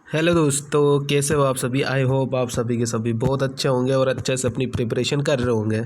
Hello दोस्तों, कैसे हो आप सभी। आई होप आप सभी के सभी बहुत अच्छे होंगे और अच्छे से अपनी प्रिपरेशन कर रहे होंगे।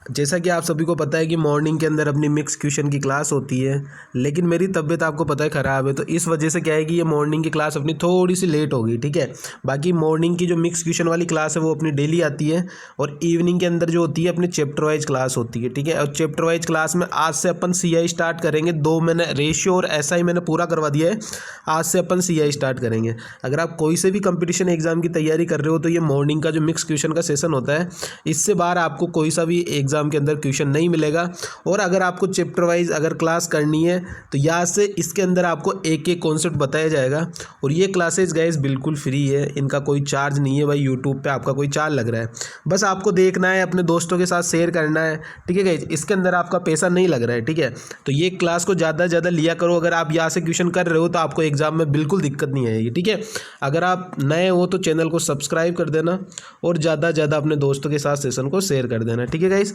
जैसा कि आप सभी को पता है कि मॉर्निंग के अंदर अपनी मिक्स क्वेश्चन की क्लास होती है, लेकिन मेरी तबीयत आपको पता है ख़राब है, तो इस वजह से क्या है कि ये मॉर्निंग की क्लास अपनी थोड़ी सी लेट होगी। ठीक है, बाकी मॉर्निंग की जो मिक्स क्वेश्चन वाली क्लास है वो अपनी डेली आती है, और इवनिंग के अंदर जो होती है अपनी चैप्टर वाइज क्लास होती है। ठीक है, और चैप्टर वाइज क्लास में आज से अपन CI स्टार्ट करेंगे। दो मैंने रेशियो और SI मैंने पूरा करवा दिया है, आज से अपन CI स्टार्ट करेंगे। अगर आप कोई से भी कंपटीशन एग्जाम की तैयारी कर रहे हो तो ये मॉर्निंग का जो मिक्स क्वेश्चन का सेशन होता है, इससे बाहर आपको कोई सा भी एग्जाम के अंदर क्वेश्चन नहीं मिलेगा। और अगर आपको चैप्टर वाइज अगर क्लास करनी है तो यहाँ से इसके अंदर आपको एक एक कॉन्सेप्ट बताया जाएगा। और ये क्लासेज गाइस बिल्कुल फ्री है, इनका कोई चार्ज नहीं है भाई। यूट्यूब पे आपका कोई चार्ज लग रहा है, बस आपको देखना है, अपने दोस्तों के साथ शेयर करना है। ठीक है गाइस, इसके अंदर आपका पैसा नहीं लग रहा है। ठीक है, तो ये क्लास को ज़्यादा से ज़्यादा लिया करो। अगर आप यहाँ से क्वेश्चन कर रहे हो तो आपको एग्जाम में बिल्कुल दिक्कत नहीं आएगी। ठीक है, अगर आप नए हो तो चैनल को सब्सक्राइब कर देना और ज़्यादा से ज़्यादा अपने दोस्तों के साथ सेशन को शेयर कर देना। ठीक है गाइस,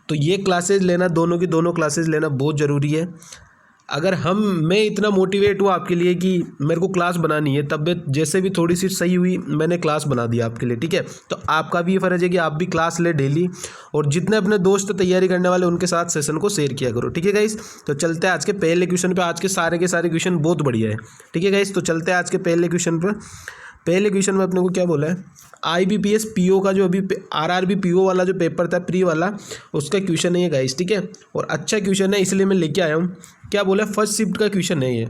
तो ये क्लासेज लेना, दोनों की दोनों क्लासेज लेना बहुत ज़रूरी है। अगर मैं इतना मोटिवेट हूँ आपके लिए कि मेरे को क्लास बनानी है, तबीयत जैसे भी थोड़ी सी सही हुई मैंने क्लास बना दी आपके लिए। ठीक है, तो आपका भी ये फ़र्ज़ है कि आप भी क्लास ले डेली, और जितने अपने दोस्त तैयारी करने वाले उनके साथ सेशन को शेयर किया करो। ठीक है गाइस, तो चलते हैं आज के पहले क्वेश्चन पे। आज के सारे क्वेश्चन बहुत बढ़िया है। ठीक है गाइस, तो चलते हैं आज के पहले क्वेश्चन पर। पहले क्वेश्चन में अपने को क्या बोला है, IBPS PO का जो अभी RRB PO वाला जो पेपर था प्री वाला, उसका क्वेश्चन है ये गाइस। ठीक है, और अच्छा क्वेश्चन है इसलिए मैं लेके आया हूँ। क्या बोला है, फर्स्ट शिफ्ट का क्वेश्चन है ये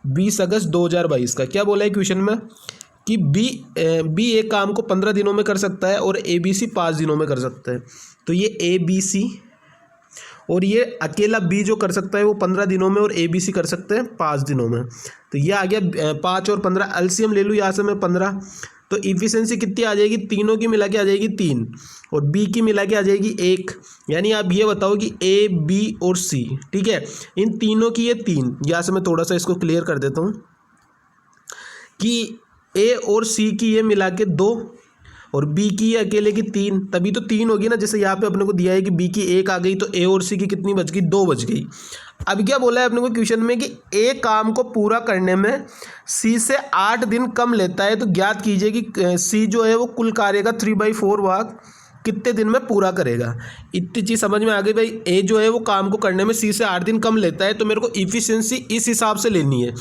20 अगस्त 2022 का। क्या बोला है क्वेश्चन में कि बी एक काम को 15 दिनों में कर सकता है और ABC 5 दिनों में कर सकता है। तो ये ABC और ये अकेला बी जो कर सकता है वो 15 दिनों में, और ABC कर सकते हैं 5 दिनों में। तो ये आ गया 5 और 15, LCM ले लूँ यहाँ से मैं 15। तो इफ़िशेंसी कितनी आ जाएगी, तीनों की मिला के आ जाएगी 3, और बी की मिला के आ जाएगी 1। यानी आप ये बताओ कि A, B और C, ठीक है, इन तीनों की ये 3। यहाँ से मैं थोड़ा सा इसको क्लियर कर देता हूँ कि A और C की ये मिला के 2 और बी की अकेले की 3, तभी तो 3 होगी ना। जैसे यहाँ पे अपने को दिया है कि बी की 1 आ गई, तो ए और सी की कितनी बच गई, 2 बच गई। अब क्या बोला है अपने को क्वेश्चन में कि ए काम को पूरा करने में सी से 8 दिन कम लेता है, तो ज्ञात कीजिए कि सी जो है वो कुल कार्य का 3/4 भाग कितने दिन में पूरा करेगा। इतनी चीज़ समझ में आ गई भाई। ए जो है वो काम को करने में सी से 8 दिन कम लेता है, तो मेरे को इफिशिएंसी इस हिसाब से लेनी है।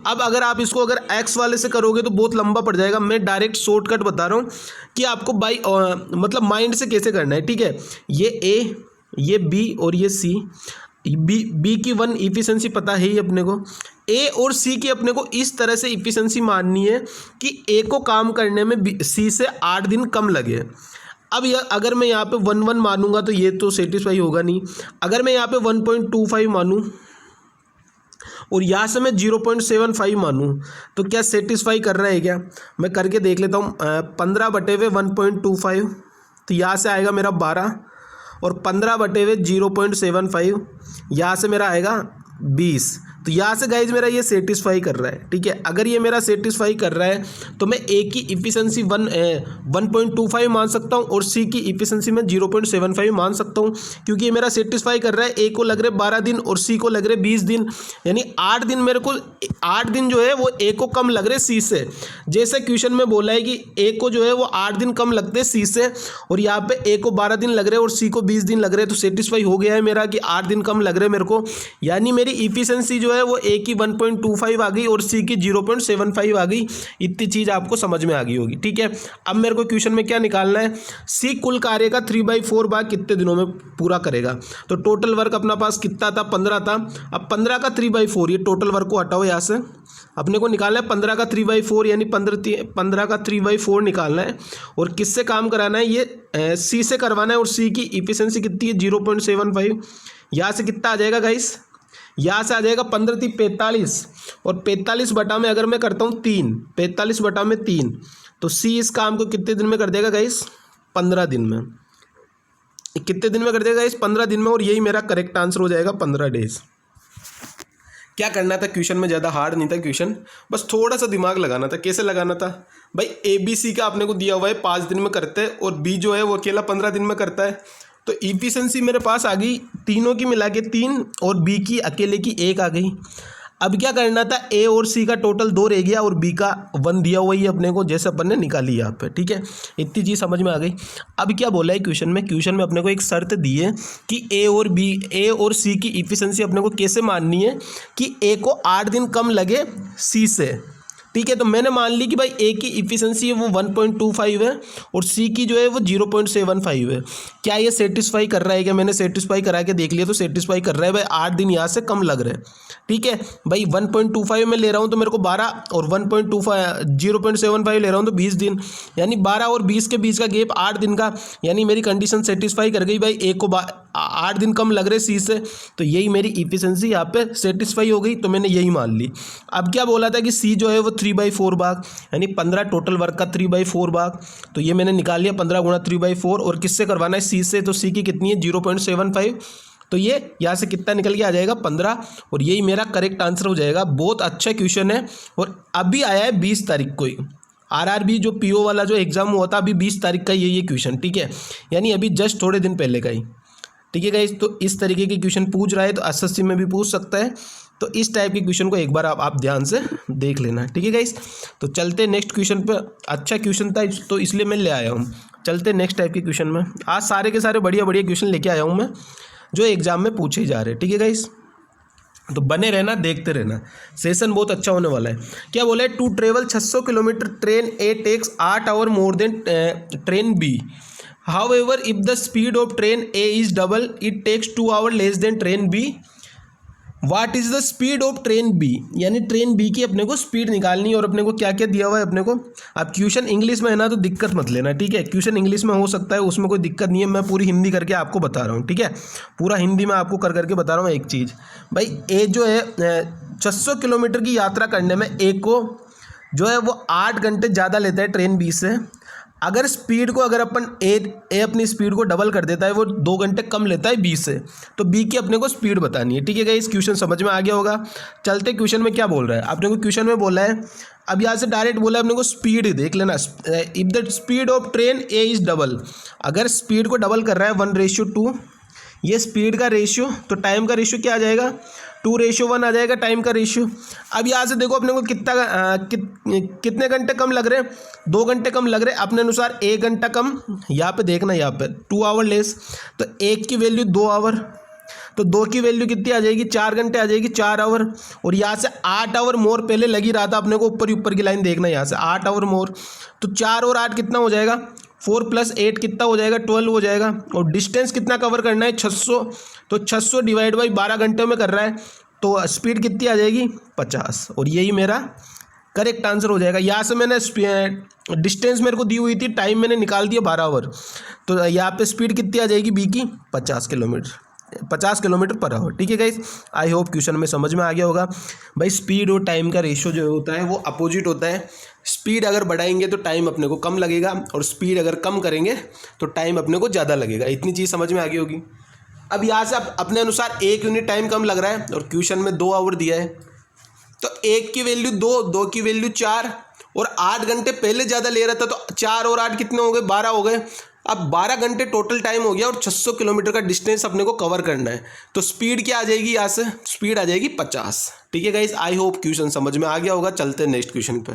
अब अगर आप इसको अगर एक्स वाले से करोगे तो बहुत लंबा पड़ जाएगा। मैं डायरेक्ट शॉर्टकट बता रहा हूँ कि आपको मतलब माइंड से कैसे करना है। ठीक है, ये ए, ये बी और ये सी। बी की 1 इफिशिएंसी पता है ही अपने को। ए और सी की अपने को इस तरह से इफिशिएंसी माननी है कि ए को काम करने में सी से 8 दिन कम लगे। अब अगर मैं यहाँ पे 1 मानूंगा तो ये तो सेटिस्फाई होगा नहीं। अगर मैं यहाँ पे 1.25 मानूँ और यहाँ से मैं 0.75 मानूँ तो क्या सेटिस्फाई कर रहा है क्या, मैं करके देख लेता हूँ। 15/1.25, तो यहाँ से आएगा मेरा 12, और 15/0.75 यहाँ से मेरा आएगा 20। तो यहाँ से गाइज मेरा ये सेटिस्फाई कर रहा है। ठीक है, अगर ये मेरा सेटिस्फाई कर रहा है तो मैं ए की इफिशिएंसी 1.25 मान सकता हूँ, और सी की इफिशिएंसी में 0.75 मान सकता हूँ, क्योंकि ये मेरा सेटिस्फाई कर रहा है। ए को लग रहे 12 दिन और सी को लग रहे 20 दिन, यानी 8 दिन मेरे को 8 दिन जो है वो ए को कम लग रहे सी से। जैसे क्वेश्चन में बोला है कि ए को जो है वो 8 दिन कम लगते हैं सी से, और यहाँ पे ए को 12 दिन लग रहे हैं और सी को 20 दिन लग रहे हैं, तो सेटिस्फाई हो गया है मेरा कि 8 दिन कम लग रहे हैं मेरे को। यानी मेरी इफिशिएंसी जो है वो ए की 1.25 आ गई और सी की 0.75 आ गई। इतनी चीज आपको समझ में आ गई होगी। ठीक है, अब मेरे को क्वेश्चन में क्या निकालना है, सी कुल कार्य का 3/4 भाग कितने दिनों में पूरा करेगा। तो टोटल वर्क अपना पास कितना था, 15 था। अब 15 का 3/4, ये टोटल वर्क को हटाओ यहाँ से, अपने को निकालना है 15 का 3/4, यानी 15 का 3/4 निकालना है। और किससे काम कराना है, ये सी से करवाना है, और सी की इफिशिएंसी कितनी है 0.75। यहाँ से कितना आ जाएगा गाइस, यहाँ से आ जाएगा 15 × 45, और 45 बटा में अगर मैं करता हूँ 3, 45 बटा में 3, तो सी इस काम को कितने दिन में कर देगा गाइस, 15 दिन में। कितने दिन में कर देगा गाइस, 15 दिन में, और यही मेरा करेक्ट आंसर हो जाएगा 15 डेज। क्या करना था क्वेश्चन में, ज़्यादा हार्ड नहीं था क्वेश्चन, बस थोड़ा सा दिमाग लगाना था। कैसे लगाना था भाई, ABC का आपने को दिया हुआ है 5 दिन में करते हैं, और बी जो है वो अकेला 15 दिन में करता है। तो इफिशिएंसी मेरे पास आ गई तीनों की मिला के 3, और बी की अकेले की 1 आ गई। अब क्या करना था, ए और सी का टोटल 2 रह गया और बी का 1 दिया हुआ ही अपने को, जैसे अपन ने निकाली यहाँ पे, ठीक है। इतनी चीज़ समझ में आ गई। अब क्या बोला है क्वेश्चन में अपने को एक शर्त दी है कि ए और सी की इफिशिएंसी अपने को कैसे माननी है कि ए को 8 दिन कम लगे सी से, ठीक है। तो मैंने मान ली कि भाई ए की इफिशिएंसी है वो 1.25 है और सी की जो है वो 0.75 है। क्या ये सेटिस्फाई कर रहा है? क्या मैंने सेटिस्फाई करा के देख लिया, तो सेटिस्फाई कर रहा है भाई, 8 दिन यहाँ से कम लग रहे हैं, ठीक है भाई। 1.25 में ले रहा हूँ तो मेरे को 12 और 0.75 ले रहा हूँ तो 20 दिन, यानी 12 और 20 के बीच का गैप 8 दिन का, यानी मेरी कंडीशन सेटिस्फाई कर गई भाई, ए को 8 दिन कम लग रहे सी से, तो यही मेरी इफिशिएंसी यहाँ पे सेटिस्फाई हो गई, तो मैंने यही मान ली। अब क्या बोला था कि सी जो है वो 3/4 भाग, यानी 15 टोटल वर्क का 3/4 भाग, तो ये मैंने निकाल लिया 15 गुणा 3/4, और किससे करवाना है? सी से, तो सी की कितनी है? 0.75, तो ये यहाँ से कितना निकल के आ जाएगा? 15, और यही मेरा करेक्ट आंसर हो जाएगा। बहुत अच्छा क्वेश्चन है, और अभी आया है 20 तारीख को ही, आरआरबी जो पीओ वाला जो एग्जाम हुआ था अभी 20 तारीख का ये क्वेश्चन, ठीक है, यानी अभी जस्ट थोड़े दिन पहले का ही, ठीक है गाइस। तो इस तरीके के क्वेश्चन पूछ रहा है, तो एसएससी में भी पूछ सकता है, तो इस टाइप के क्वेश्चन को एक बार आप ध्यान से देख लेना, ठीक है गाइस। तो चलते नेक्स्ट क्वेश्चन पे। अच्छा क्वेश्चन था तो इसलिए मैं ले आया हूँ। चलते नेक्स्ट टाइप के क्वेश्चन में। आज सारे के सारे बढ़िया बढ़िया क्वेश्चन लेके आया हूँ मैं, जो एग्जाम में पूछे जा रहे हैं, ठीक है गाइस। तो बने रहना, देखते रहना, सेशन बहुत अच्छा होने वाला है। क्या बोला है? To travel 600 kilometre train A takes 8 hour more than train B. However, if the speed of train A is double, it takes 2 hours less than train B. What is the speed of train B? यानी train B की अपने को speed निकालनी है, और अपने को क्या क्या दिया हुआ है अपने को। अब क्वेश्चन इंग्लिश में है ना, तो दिक्कत मत लेना, ठीक है। क्वेश्चन इंग्लिश में हो सकता है, उसमें कोई दिक्कत नहीं है, मैं पूरी हिंदी करके आपको बता रहा हूँ, ठीक है। पूरा हिंदी में आपको कर करके बता रहा हूँ। एक चीज़ भाई, ए जो है 600 किलोमीटर की यात्रा करने में ए को जो है वो 8 घंटे ज़्यादा लेता है ट्रेन बी से। अगर स्पीड को, अगर अपन ए अपनी स्पीड को डबल कर देता है, वो 2 घंटे कम लेता है बी से, तो बी की अपने को स्पीड बतानी है, ठीक है। इस क्वेश्चन समझ में आ गया होगा। चलते क्वेश्चन में क्या बोल रहा है अपने को। क्वेश्चन में बोला है, अब यहाँ से डायरेक्ट बोला है अपने को स्पीड देख लेना। If the speed of train A is double, अगर स्पीड को डबल कर रहा है 1:2, ये स्पीड का रेशियो, तो टाइम का रेशियो क्या आ जाएगा? 2:1 आ जाएगा टाइम का रेशियो। अब यहाँ से देखो अपने को कितने घंटे कम लग रहे हैं? 2 घंटे कम लग रहे हैं अपने अनुसार, 1 घंटा कम। यहाँ पे देखना, यहाँ पे 2 आवर लेस, तो 1 की वैल्यू 2 आवर, तो 2 की वैल्यू कितनी आ जाएगी? 4 घंटे आ जाएगी, 4 आवर। और यहाँ से 8 आवर मोर पहले लगी रहा था अपने को, ऊपर की लाइन देखना, यहाँ से 8 आवर मोर, तो 4 और 8 कितना हो जाएगा? 4 + 8 कितना हो जाएगा? 12 हो जाएगा। और डिस्टेंस कितना कवर करना है? 600, तो 600 डिवाइड बाई 12 घंटे में कर रहा है, तो स्पीड कितनी आ जाएगी? 50। और यही मेरा करेक्ट आंसर हो जाएगा। यहाँ से मैंने डिस्टेंस मेरे को दी हुई थी, टाइम मैंने निकाल दिया 12 आवर, तो यहाँ पे स्पीड कितनी आ जाएगी बी की? 50 किलोमीटर पर आवर, ठीक है गाइस। आई होप क्वेश्चन में समझ में आ गया होगा। भाई स्पीड और टाइम का रेशियो जो होता है वो अपोजिट होता है। स्पीड अगर बढ़ाएंगे तो टाइम अपने को कम लगेगा, और स्पीड अगर कम करेंगे तो टाइम अपने को ज़्यादा लगेगा। इतनी चीज़ समझ में आ गई होगी। अब यहाँ से अपने अनुसार 1 यूनिट टाइम कम लग रहा है, और क्वेश्चन में 2 आवर दिया है, तो 1 की वैल्यू 2 की वैल्यू 4, और 8 घंटे पहले ज़्यादा ले रहा था, तो 4 और 8 कितने हो गए? 12 हो गए। अब 12 घंटे टोटल टाइम हो गया, और 600 किलोमीटर का डिस्टेंस अपने को कवर करना है, तो स्पीड क्या आ जाएगी? यहाँ से स्पीड आ जाएगी 50, ठीक है गाइस। आई होप क्वेश्चन समझ में आ गया होगा। चलते हैं नेक्स्ट क्वेश्चन पे।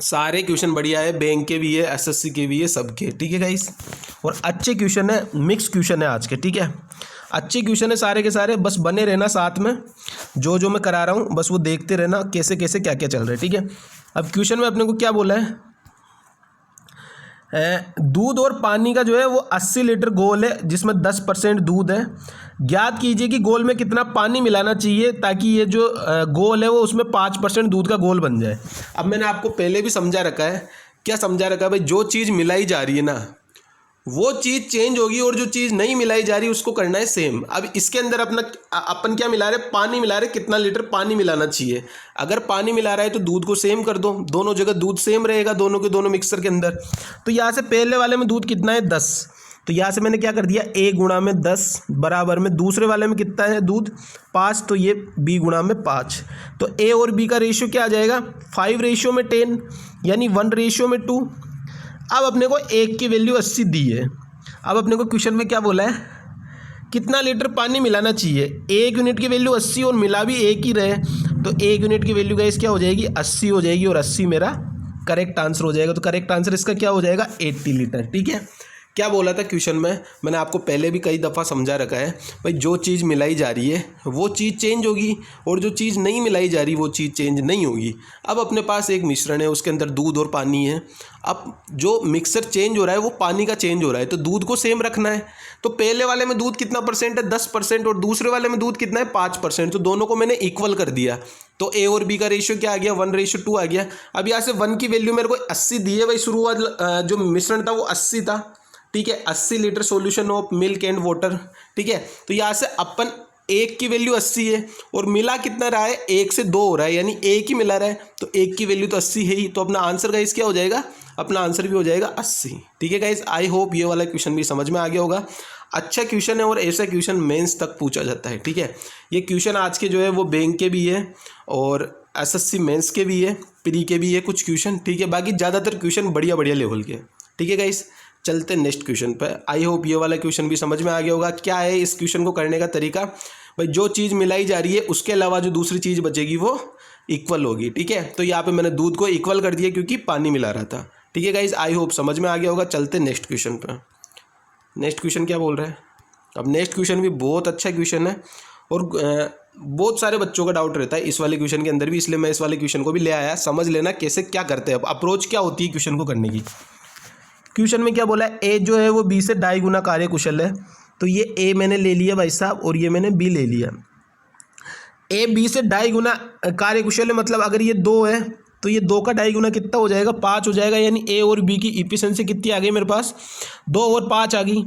सारे क्वेश्चन बढ़िया है, बैंक के भी है, एसएससी के भी है, सबके, ठीक है गाइस। और अच्छे क्वेश्चन है, मिक्स क्वेश्चन है आज के, ठीक है। अच्छे क्वेश्चन है सारे के सारे, बस बने रहना साथ में, जो मैं करा रहा हूँ बस वो देखते रहना, कैसे कैसे क्या क्या चल रहा है, ठीक है। अब क्वेश्चन में अपने को क्या बोला है? दूध और पानी का जो है वो 80 लीटर घोल है, जिसमें 10% दूध है। ज्ञात कीजिए कि घोल में कितना पानी मिलाना चाहिए ताकि ये जो घोल है वो उसमें 5% दूध का घोल बन जाए। अब मैंने आपको पहले भी समझा रखा है, क्या समझा रखा है भाई? जो चीज़ मिलाई जा रही है ना, वो चीज़ चेंज होगी, और जो चीज़ नहीं मिलाई जा रही उसको करना है सेम। अब इसके अंदर अपन क्या मिला रहे? पानी मिला रहे। कितना लीटर पानी मिलाना चाहिए? अगर पानी मिला रहा है तो दूध को सेम कर दो, दोनों जगह दूध सेम रहेगा, दोनों के दोनों मिक्सर के अंदर। तो यहाँ से पहले वाले में दूध कितना है? 10, तो यहाँ से मैंने क्या कर दिया? A गुणा में 10 बराबर में दूसरे वाले में कितना है दूध? 5, तो ये B गुणा में 5, तो A और B का रेशियो क्या आ जाएगा? 5:10, यानी 1:2। अब अपने को 1 की वैल्यू 80 दी है। अब अपने को क्वेश्चन में क्या बोला है कितना लीटर पानी मिलाना चाहिए। 1 यूनिट की वैल्यू 80 और मिला भी एक ही रहे, तो 1 यूनिट की वैल्यू गाइस क्या हो जाएगी, 80 हो जाएगी, और 80 मेरा करेक्ट आंसर हो जाएगा। तो करेक्ट आंसर इसका क्या हो जाएगा, 80 लीटर। ठीक है, क्या बोला था क्वेश्चन में, मैंने आपको पहले भी कई दफ़ा समझा रखा है भाई, जो चीज़ मिलाई जा रही है वो चीज़ चेंज होगी, और जो चीज़ नहीं मिलाई जा रही वो चीज़ चेंज नहीं होगी। अब अपने पास एक मिश्रण है, उसके अंदर दूध और पानी है। अब जो मिक्सर चेंज हो रहा है वो पानी का चेंज हो रहा है, तो दूध को सेम रखना है। तो पहले वाले में दूध कितना परसेंट है, 10%, और दूसरे वाले में दूध कितना है, 5%। तो दोनों को मैंने इक्वल कर दिया, तो ए और बी का रेशियो क्या आ गया, 1:2 आ गया। अब यहाँ से 1 की वैल्यू मेरे को 80 दी है भाई, शुरुआत जो मिश्रण था वो 80 था। ठीक है, 80 litre solution of milk and water. ठीक है, तो यहाँ से अपन 1 की वैल्यू 80 है, और मिला कितना रहा है, 1 से 2 हो रहा है, यानी 1 ही मिला रहा है, तो 1 की वैल्यू तो 80 है ही। तो अपना आंसर गाइस क्या हो जाएगा, अपना आंसर भी हो जाएगा 80। ठीक है गाइस, आई होप ये वाला क्वेश्चन भी समझ में आ गया होगा। अच्छा क्वेश्चन है, और ऐसा क्वेश्चन मेंस तक पूछा जाता है। ठीक है, ये क्वेश्चन आज के जो है वो बैंक के भी है, और एसएससी मेंस के भी है, प्री के भी है कुछ क्वेश्चन। ठीक है, बाकी ज़्यादातर क्वेश्चन बढ़िया बढ़िया लेवल के। ठीक है गाइस, चलते नेक्स्ट क्वेश्चन पर। आई होप ये वाला क्वेश्चन भी समझ में आ गया होगा। क्या है इस क्वेश्चन को करने का तरीका, भाई जो चीज़ मिलाई जा रही है उसके अलावा जो दूसरी चीज़ बचेगी वो इक्वल होगी। ठीक है, तो यहाँ पे मैंने दूध को इक्वल कर दिया क्योंकि पानी मिला रहा था। ठीक है गाइज, आई होप समझ में आ गया होगा। चलते नेक्स्ट क्वेश्चन पर। नेक्स्ट क्वेश्चन क्या बोल रहा है, अब नेक्स्ट क्वेश्चन भी बहुत अच्छा क्वेश्चन है, और बहुत सारे बच्चों का डाउट रहता है इस वाले क्वेश्चन के अंदर भी, इसलिए मैं इस वाले क्वेश्चन को भी ले आया। समझ लेना कैसे क्या करते हैं, अब अप्रोच क्या होती है क्वेश्चन को करने की। क्वेश्चन में क्या बोला है, ए जो है वो बी से 2.5 गुना कार्यकुशल है। तो ये ए मैंने ले लिया भाई साहब, और ये मैंने बी ले लिया। ए बी से 2.5 गुना कार्यकुशल है, मतलब अगर ये 2 है तो ये 2 का 2.5 गुना कितना हो जाएगा, 5 हो जाएगा। यानी ए और बी की इफिशिएंसी कितनी आ गई मेरे पास, 2 और 5 आ गई।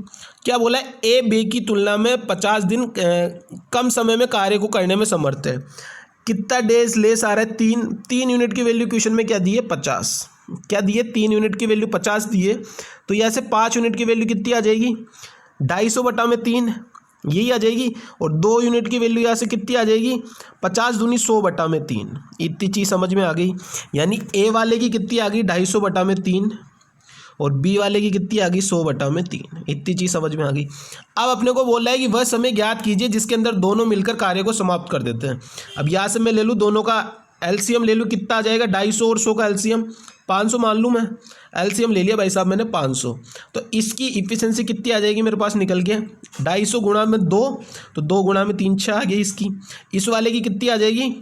क्या बोला है, ए बी की तुलना में 50 दिन कम समय में कार्य को करने में समर्थ है। कितना डेज लेस आ रहा है, 3 यूनिट की वैल्यू क्वेश्चन में क्या दी है, 50। क्या दिए, 3 यूनिट की वैल्यू 50 दिए, तो यहाँ से 5 यूनिट की वैल्यू कितनी आ जाएगी, 250/3 यही आ जाएगी। और 2 यूनिट की वैल्यू यहाँ से कितनी आ जाएगी, 50 दूनी 100/3। इतनी चीज़ समझ में आ गई। यानी ए वाले की कितनी आ गई, 250/3, और बी वाले की कितनी आ गई, 100/3। इतनी चीज़ समझ में आ गई। अब अपने को बोल रहा है कि वह समय ज्ञात कीजिए जिसके अंदर दोनों मिलकर कार्य को समाप्त कर देते हैं। अब यहाँ से मैं ले लूँ दोनों का एलसीएम ले लूँ, कितना आ जाएगा, 250 और 100 का एलसीएम 500 मान लूँ मैं। एलसीएम ले लिया भाई साहब मैंने 500, तो इसकी इफिशिएंसी कितनी आ जाएगी मेरे पास निकल के, 250 गुणा में 2, तो 2 गुणा में 3 6 आ गई इसकी। इस वाले की कितनी आ जाएगी,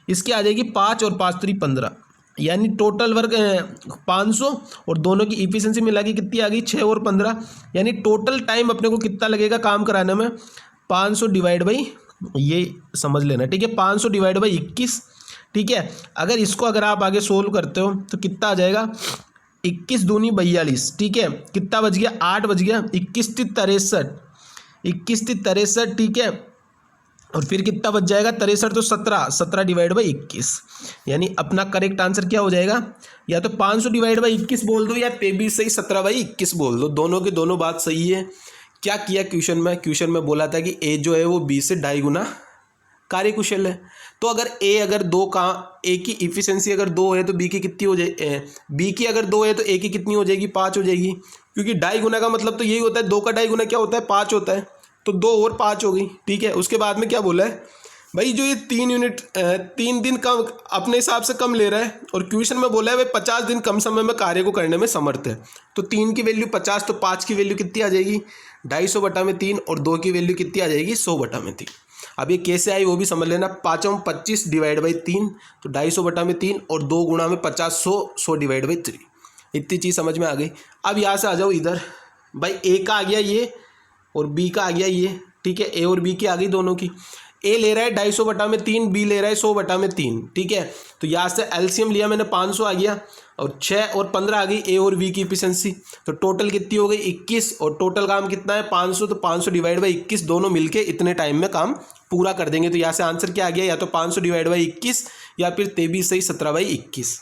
इसकी आ जाएगी 5 और 5 3 15, यानी टोटल वर्क 500, और दोनों की इफिशिएंसी मिला के कितनी आ गई, 6 और 15। यानी टोटल टाइम अपने को कितना लगेगा काम कराने में, 500 डिवाइड बाई, ये समझ लेना। ठीक है, 500 डिवाइड बाई 21। ठीक है, अगर आप आगे सोल्व करते हो तो कितना आ जाएगा, 21 दूनी 42। ठीक है, कितना बच गया, 8 बच गया, 21 3 63, 21 3 63। ठीक है, और फिर कितना बच जाएगा, 63 तो 17 डिवाइड बाई 21। यानी अपना करेक्ट आंसर क्या हो जाएगा, या तो 500 डिवाइड बाई 21 बोल दो, या पे भी सही 17/21 बोल दो, दोनों की दोनों बात सही है। क्या किया क्वेश्चन में बोला था कि ए जो है वो बी से 2.5 गुना कार्यकुशल है। तो अगर 2 का ए की इफिशिएंसी अगर 2 है तो बी की कितनी हो जाए, बी की अगर 2 है तो ए की कितनी हो जाएगी, 5 हो जाएगी। क्योंकि 2.5 गुना का मतलब तो यही होता है, 2 का 2.5 गुना क्या होता है, 5 होता है। तो 2 और 5 हो गई। ठीक है, उसके बाद में क्या बोला है भाई, जो ये 3 दिन कम अपने हिसाब से कम ले रहा है, और क्वेश्चन में बोला है भाई 50 दिन कम समय में कार्य को करने में समर्थ है। तो 3 की वैल्यू 50, तो 5 की वैल्यू कितनी आ जाएगी, 250/3, और 2 की वैल्यू कितनी आ जाएगी, 100/3। अब ये कैसे आई वो भी समझ लेना। 5 और 25 डिवाइड बाई 3, तो 250/3, और 2 गुणा में 50 100 डिवाइड बाई 3। इतनी चीज़ समझ में आ गई। अब यहाँ से आ जाओ इधर, भाई ए का आ गया ये, और बी का आ गया ये। ठीक है, ए और बी की आ गई दोनों की। ए ले रहा है 250/3, बी ले रहा है 100/3। ठीक है, तो यहाँ से एलसीएम लिया मैंने, 500 आ गया, और 6 और 15 आ गई ए और बी की इफिशिएंसी। तो टोटल कितनी हो गई, 21, और टोटल काम कितना है, 500। तो 500 डिवाइड बाई 21, दोनों मिलके इतने टाइम में काम पूरा कर देंगे। तो यहाँ से आंसर क्या आ गया, या तो 500 डिवाइड बाई 21, या फिर 23 सही 17/21,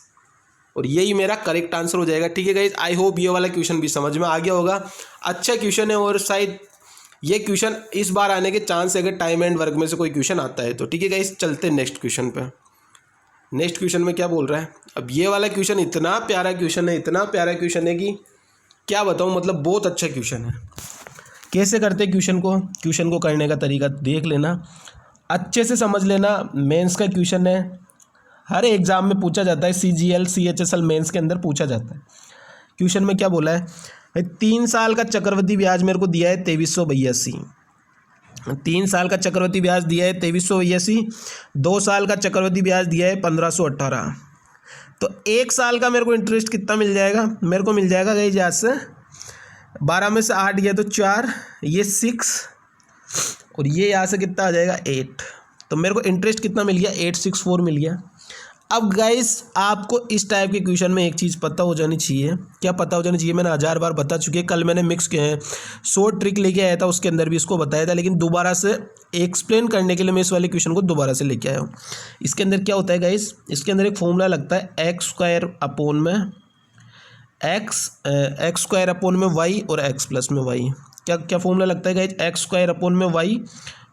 और यही मेरा करेक्ट आंसर हो जाएगा। ठीक है गाइस, आई होप ये वाला क्वेश्चन भी समझ में आ गया होगा। अच्छा क्वेश्चन है, और शायद ये क्वेश्चन इस बार आने के चांस है अगर टाइम एंड वर्क में से कोई क्वेश्चन आता है तो। ठीक है गाइस, चलते नेक्स्ट क्वेश्चन पे। नेक्स्ट क्वेश्चन में क्या बोल रहा है, अब ये वाला क्वेश्चन इतना प्यारा क्वेश्चन है, इतना प्यारा क्वेश्चन है कि क्या बताऊँ, मतलब बहुत अच्छा क्वेश्चन है। कैसे करते क्वेश्चन को करने का तरीका देख लेना, अच्छे से समझ लेना। मेंस का क्वेश्चन है, हर एग्ज़ाम में पूछा जाता है, CGL CHSL मेंस के अंदर पूछा जाता है। क्वेश्चन में क्या बोला है भाई, 3 साल का चक्रवृद्धि ब्याज मेरे को दिया है 2382। 3 साल का चक्रवृद्धि ब्याज दिया है 2382, 2 साल का चक्रवृद्धि ब्याज दिया है 1518। तो 1 साल का मेरे को इंटरेस्ट कितना मिल जाएगा, मेरे को मिल जाएगा गाइस यहाँ से 12 में से 8 गया तो 4, ये 6 और ये यहाँ से कितना आ जाएगा 8। तो मेरे को इंटरेस्ट कितना मिल गया, 864 मिल गया। अब गाइस आपको इस टाइप के क्वेश्चन में एक चीज़ पता हो जानी चाहिए। क्या पता हो जानी चाहिए, मैंने 1000 बार बता चुकी है। कल मैंने मिक्स शॉर्ट ट्रिक लेके आया था, उसके अंदर भी इसको बताया था, लेकिन दोबारा से एक्सप्लेन करने के लिए मैं इस वाले क्वेश्चन को दोबारा से लेके आया हूँ। इसके अंदर क्या होता है गाइस, इसके अंदर एक फॉर्मूला लगता है एक्स स्क्वायर अपोन में वाई और एक्स प्लस में वाई। क्या फॉर्मूला लगता है गाइस, एक्स स्क्वायर अपोन में वाई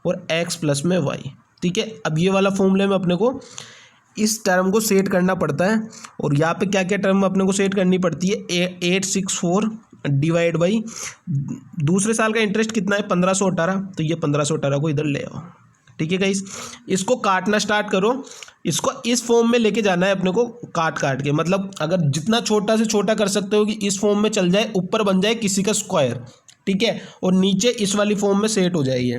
और एक्स प्लस में वाई। ठीक है, अब ये वाला फॉर्मूले में अपने को इस टर्म को सेट करना पड़ता है, और यहाँ पे क्या क्या टर्म अपने को सेट करनी पड़ती है, 864 डिवाइड बाई दूसरे साल का इंटरेस्ट कितना है 1518, तो ये 1518 को इधर ले आओ। ठीक है गाइस, इसको काटना स्टार्ट करो, इसको इस फॉर्म में लेके जाना है अपने को, काट के, मतलब अगर जितना छोटा से छोटा कर सकते हो कि इस फॉर्म में चल जाए, ऊपर बन जाए किसी का स्क्वायर। ठीक है, और नीचे इस वाली फॉर्म में सेट हो जाएगी।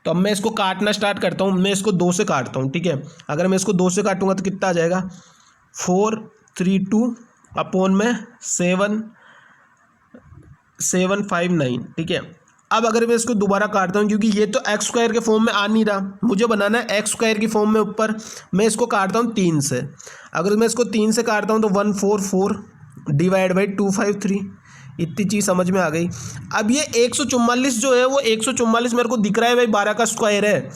तो अब मैं इसको काटना स्टार्ट करता हूँ, मैं इसको 2 से काटता हूँ। ठीक है, अगर मैं इसको 2 से काटूंगा तो कितना आ जाएगा, 432 अपोन में 759। ठीक है, अब अगर मैं इसको दोबारा काटता हूँ, क्योंकि ये तो एक्स स्क्वायर के फॉर्म में आ नहीं रहा, मुझे बनाना है एक्स स्क्वायर की फॉर्म में ऊपर, मैं इसको काटता हूँ 3 से। अगर मैं इसको 3 से काटता हूँ तो 144 डिवाइड बाई 253, इतनी चीज़ समझ में आ गई। अब ये 144 जो है वो 144 मेरे को दिख रहा है भाई 12 का स्क्वायर है,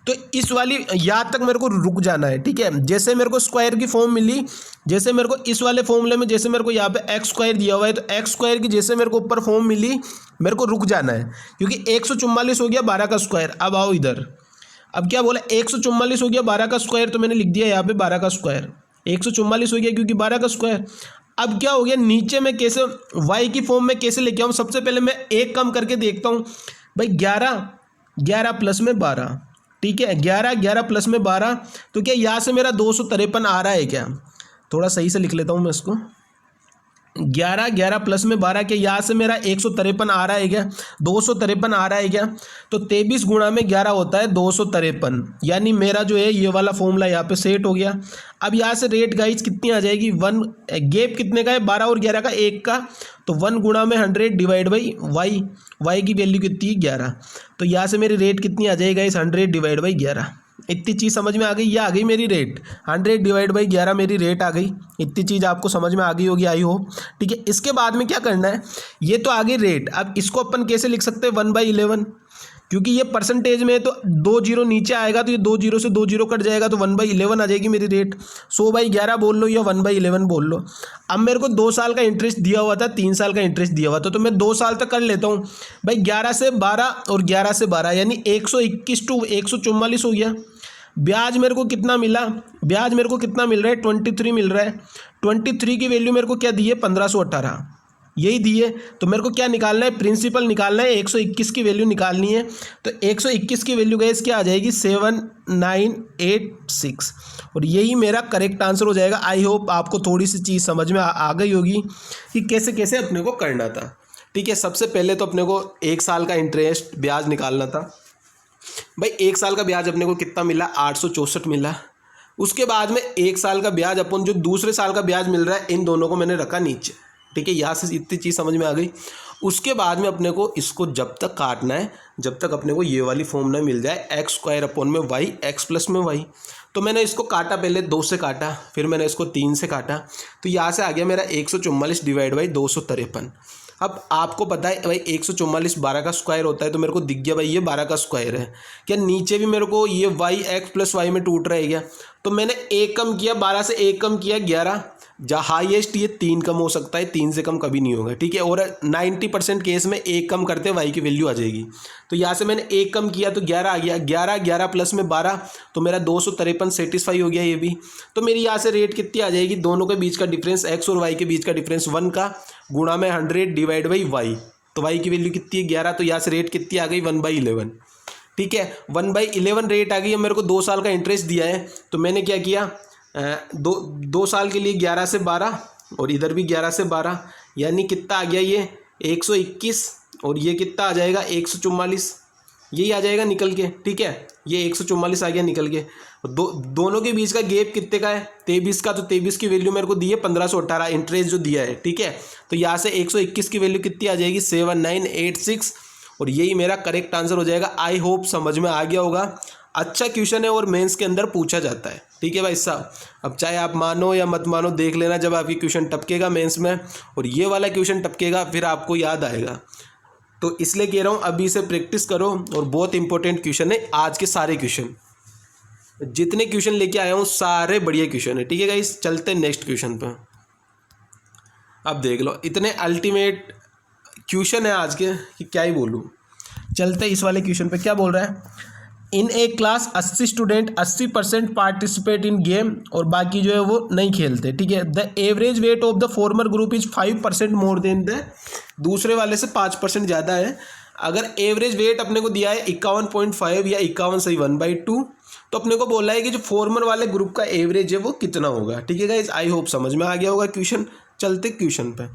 तो इस वाली यहाँ तक मेरे को रुक जाना है। ठीक है, जैसे मेरे को स्क्वायर की फॉर्म मिली, जैसे मेरे को इस वाले फॉर्मूले में जैसे मेरे को यहाँ पे एक्स स्क्वायर दिया हुआ है, तो एक्स स्क्वायर की जैसे मेरे को ऊपर फॉर्म मिली, मेरे को रुक जाना है, क्योंकि 144 हो गया 12 का स्क्वायर। अब आओ इधर, अब क्या बोला, 144 हो गया 12 का स्क्वायर, तो मैंने लिख दिया यहाँ पे 12 का स्क्वायर। 144 हो गया क्योंकि 12 का स्क्वायर। अब क्या हो गया, नीचे में कैसे y की फॉर्म में कैसे लेके आऊँ, सबसे पहले मैं एक कम करके देखता हूँ भाई, 11 प्लस में 12। ठीक है, 11 प्लस में 12, तो क्या यहाँ से मेरा 253 आ रहा है क्या, थोड़ा सही से लिख लेता हूँ मैं इसको, 11 प्लस में 12 के यहाँ से मेरा 153 आ रहा है क्या, 253 आ रहा है क्या, तो 23 गुणा में 11 होता है 253, यानी मेरा जो है ये वाला फॉर्मूला यहाँ पे सेट हो गया। अब यहाँ से रेट गाइज कितनी आ जाएगी, 1 गैप कितने का है, 12 और 11 का, 1 का, तो 1 गुणा में 100 डिवाइड बाई वाई की वैल्यू कितनी है 11, तो यहाँ से मेरी रेट कितनी आ जाएगी गाइज, 100 डिवाइड बाई 11। इतनी चीज़ समझ में आ गई, ये आ गई मेरी रेट, 100 डिवाइड बाई 11 मेरी रेट आ गई। इतनी चीज़ आपको समझ में आ गई होगी, आई होप। ठीक है, इसके बाद में क्या करना है, ये तो आ गई रेट। अब इसको अपन कैसे लिख सकते हैं, 1/11, क्योंकि ये परसेंटेज में है तो 2 जीरो नीचे आएगा, तो ये 2 जीरो से 2 जीरो कट जाएगा, तो 1/11 आ जाएगी मेरी रेट। 100/11 बोल लो या 1/11 बोल लो। अब मेरे को 2 साल का इंटरेस्ट दिया हुआ था, 3 साल का इंटरेस्ट दिया हुआ था, तो मैं 2 साल तक कर लेता हूँ भाई। 11 से 12 और 11 से 12 यानी 121 टू 144 हो गया। ब्याज मेरे को कितना मिला, ब्याज मेरे को कितना मिल रहा है, 23 मिल रहा है। 23 की वैल्यू मेरे को क्या दी है, 1518, यही दी है। तो मेरे को क्या निकालना है, प्रिंसिपल निकालना है, 121 की वैल्यू निकालनी है। तो 121 की वैल्यू गैस क्या आ जाएगी, 7986, और यही मेरा करेक्ट आंसर हो जाएगा। आई होप आपको थोड़ी सी चीज़ समझ में आ गई होगी कि कैसे कैसे अपने को करना था। ठीक है, सबसे पहले तो अपने को 1 साल का इंटरेस्ट ब्याज निकालना था भाई। 1 साल का ब्याज अपने को कितना मिला, 864 मिला। उसके बाद में 1 साल का ब्याज अपन जो दूसरे साल का ब्याज मिल रहा है, इन दोनों को मैंने रखा नीचे। ठीक है, यहाँ से इतनी चीज़ समझ में आ गई। उसके बाद में अपने को इसको जब तक काटना है जब तक अपने को ये वाली फॉर्मूला मिल जाए, एक्स स्क्वायर अपॉन में वाई, एक्स प्लस में वाई। तो मैंने इसको काटा, पहले 2 से काटा, फिर मैंने इसको 3 से काटा, तो यहाँ से आ गया मेरा 144 डिवाइड बाई 253। अब आपको पता है भाई 144 12 का स्क्वायर होता है, तो मेरे को दिख गया भाई ये 12 का स्क्वायर है। क्या नीचे भी मेरे को ये वाई एक्स प्लस वाई में टूट रहा है क्या, तो मैंने 1 कम किया, 12 से 1 कम किया 11, जहाँ हाईएस्ट ये 3 कम हो सकता है, 3 से कम कभी नहीं होगा। ठीक है, और 90% केस में 1 कम करते वाई की वैल्यू आ जाएगी। तो यहाँ से मैंने 1 कम किया तो 11 आ गया, 11 प्लस में 12, तो मेरा 253 सेटिस्फाई हो गया ये भी। तो मेरी यहाँ से रेट कितनी आ जाएगी, दोनों के बीच का डिफरेंस, एक्स और वाई के बीच का डिफरेंस 1 का, गुणा में 100 डिवाइड बाई वाई, तो y की वैल्यू कितनी है 11, तो यहाँ से रेट कितनी आ गई 1/11। ठीक है, 1/11 रेट आ गई। अब मेरे को 2 साल का इंटरेस्ट दिया है, तो मैंने क्या किया, दो साल के लिए 11 से 12 और इधर भी 11 से 12, यानी कितना आ गया ये 121, और ये कितना आ जाएगा 144, यही आ जाएगा निकल के। ठीक है, ये 144 आ गया निकल के। दोनों के बीच का गैप कितने का है 23 का, तो 23 की वैल्यू मेरे को दी है 1518 इंटरेस्ट जो दिया है। ठीक है, तो यहाँ से 121 की वैल्यू कितनी आ जाएगी 7986, और यही मेरा करेक्ट आंसर हो जाएगा। आई होप समझ में आ गया होगा। अच्छा क्वेश्चन है और मेंस के अंदर पूछा जाता है। ठीक है भाई साहब, अब चाहे आप मानो या मत मानो, देख लेना जब आपकी क्वेश्चन टपकेगा मेंस में, और ये वाला क्वेश्चन टपकेगा फिर आपको याद आएगा। तो इसलिए कह रहा हूँ अभी से प्रैक्टिस करो, और बहुत इंपॉर्टेंट क्वेश्चन है आज के सारे क्वेश्चन, जितने क्वेश्चन लेके आया हूँ सारे बढ़िया क्वेश्चन है। ठीक है गाइस, चलते हैं नेक्स्ट क्वेश्चन पे। अब देख लो, इतने अल्टीमेट क्वेश्चन है आज के कि क्या ही बोलूँ। चलते इस वाले क्वेश्चन पे, क्या बोल रहा है, in a class 80 student 80% participate in game, और बाकी जो है वो नहीं खेलते। ठीक है, the average weight of the former group is 5% more than the, दूसरे वाले से 5% ज़्यादा है। अगर एवरेज वेट अपने को दिया है 51.5 या 51 सही 1/2, तो अपने को बोला है कि जो फॉर्मर वाले ग्रुप का एवरेज है वो कितना होगा। ठीक है गाइस, आई होप समझ में आ गया होगा क्वेश्चन। चलते क्वेश्चन पे,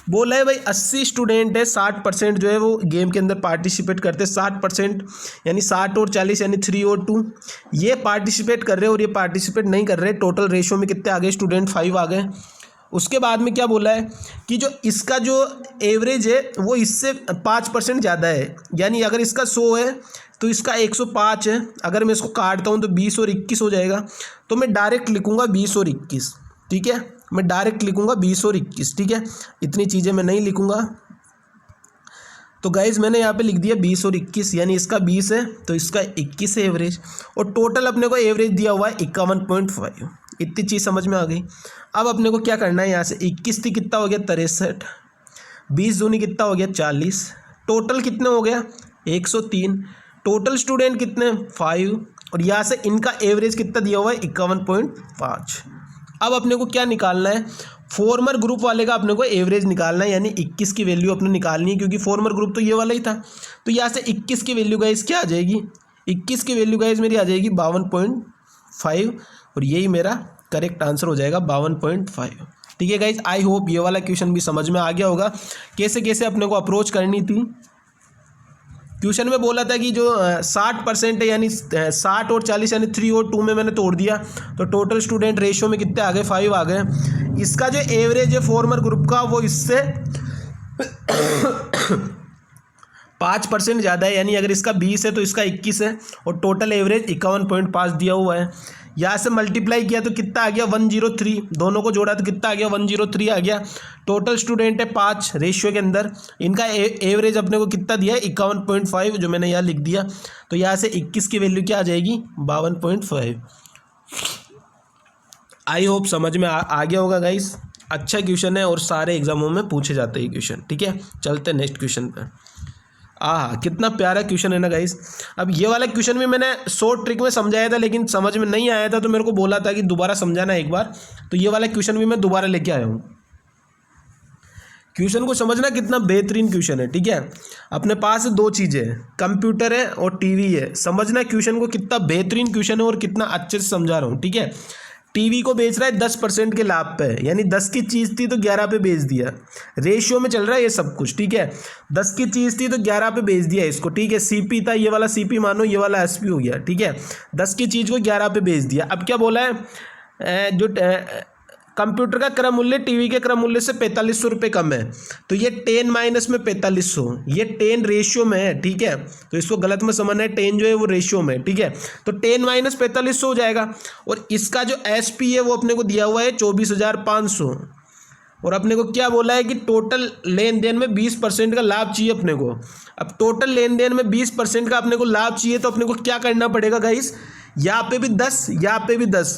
बोला है भाई 80 स्टूडेंट है, 60% जो है वो गेम के अंदर पार्टिसिपेट करते हैं। 60% यानी 60 और 40 यानी 3 और 2, ये पार्टिसिपेट कर रहे हैं और ये पार्टिसिपेट नहीं कर रहे। टोटल रेशियो में कितने आ गए स्टूडेंट 5 आ गए। उसके बाद में क्या बोला है कि जो इसका जो एवरेज है वो इससे 5% ज़्यादा है, यानी अगर इसका 100 है तो इसका 105 है। अगर मैं इसको काटता हूँ तो 20 और 21 हो जाएगा, तो मैं डायरेक्ट लिखूँगा 20 और 21। ठीक है, मैं डायरेक्ट लिखूँगा 20 और 21। ठीक है, इतनी चीज़ें मैं नहीं लिखूँगा। तो गाइज मैंने यहाँ पे लिख दिया 20 और 21, यानी इसका 20 है तो इसका 21 है एवरेज, और टोटल अपने को एवरेज दिया हुआ है 51.5। इतनी चीज़ समझ में आ गई। अब अपने को क्या करना है, यहाँ से 21 थी कितना हो गया 63, 20 दूनी कितना हो गया 40, टोटल कितने हो गया 103, टोटल स्टूडेंट कितने 5, और यहाँ से इनका एवरेज कितना दिया हुआ है 51.5। अब अपने को क्या निकालना है, फॉर्मर ग्रुप वाले का अपने को एवरेज निकालना है, यानी 21 की वैल्यू अपने निकालनी है, क्योंकि फॉर्मर ग्रुप तो ये वाला ही था। तो यहाँ से 21 की वैल्यू गाइस क्या आ जाएगी, 21 की वैल्यू गाइस मेरी आ जाएगी 52.5, और यही मेरा करेक्ट आंसर हो जाएगा 52.5। ठीक है गाइज, आई होप ये वाला क्वेश्चन भी समझ में आ गया होगा कैसे कैसे अपने को अप्रोच करनी थी। क्वेश्चन में बोला था कि जो 60% है, यानी 60 और 40 यानी 3 और 2 में मैंने तोड़ दिया, तो टोटल स्टूडेंट रेशियो में कितने आ गए 5 आ गए। इसका जो एवरेज है फॉर्मर ग्रुप का वो इससे 5% ज़्यादा है, यानी अगर इसका 20 है तो इसका 21 है, और टोटल एवरेज 51.5 दिया हुआ है। यहाँ से मल्टीप्लाई किया तो कितना आ गया 103, दोनों को जोड़ा तो कितना आ गया 103 आ गया। टोटल स्टूडेंट है 5 रेशियो के अंदर, इनका एवरेज अपने को कितना दिया है 51.5, जो मैंने यहाँ लिख दिया। तो यहाँ से 21 की वैल्यू क्या आ जाएगी 52.5। आई होप समझ में आ गया होगा गाइस। अच्छा क्वेश्चन है और सारे एग्जामों में पूछे जाते हैं क्वेश्चन। ठीक है, चलते हैं नेक्स्ट क्वेश्चन पर। कितना प्यारा क्वेश्चन है ना गाइस। अब ये वाला क्वेश्चन भी मैंने शॉर्ट ट्रिक में समझाया था, लेकिन समझ में नहीं आया था, तो मेरे को बोला था कि दोबारा समझाना एक बार, तो ये वाला क्वेश्चन भी मैं दोबारा लेके आया हूँ। क्वेश्चन को समझना कितना बेहतरीन क्वेश्चन है। ठीक है, अपने पास 2 चीज़ें हैं, कंप्यूटर है और टीवी है। समझना क्वेश्चन को कितना बेहतरीन क्वेश्चन है और कितना अच्छे से समझा रहा हूँ। ठीक है, टीवी को बेच रहा है 10% के लाभ पे, यानी 10 की चीज़ थी तो 11 पे बेच दिया। रेशियो में चल रहा है ये सब कुछ। ठीक है, 10 की चीज़ थी तो 11 पे बेच दिया इसको। ठीक है, सीपी था, ये वाला सीपी मानो, ये वाला एसपी हो गया। ठीक है, 10 की चीज़ को 11 पे बेच दिया। अब क्या बोला है, जो कंप्यूटर का क्रय मूल्य टीवी के क्रय मूल्य से 4500 रुपये कम है, तो ये 10 माइनस में 4500, ये 10 रेशियो में है। ठीक है, तो इसको गलत में समझना है, 10 जो है वो रेशियो में है। ठीक है, तो 10 माइनस 4500 हो जाएगा, और इसका जो एसपी है वो अपने को दिया हुआ है 24,500, और अपने को क्या बोला है कि टोटल लेन देन में 20% का लाभ चाहिए अपने को। अब टोटल लेन देन में 20% का अपने को लाभ चाहिए, तो अपने को क्या करना पड़ेगा गाइस, यहाँ पे भी 10, यहाँ पे भी 10,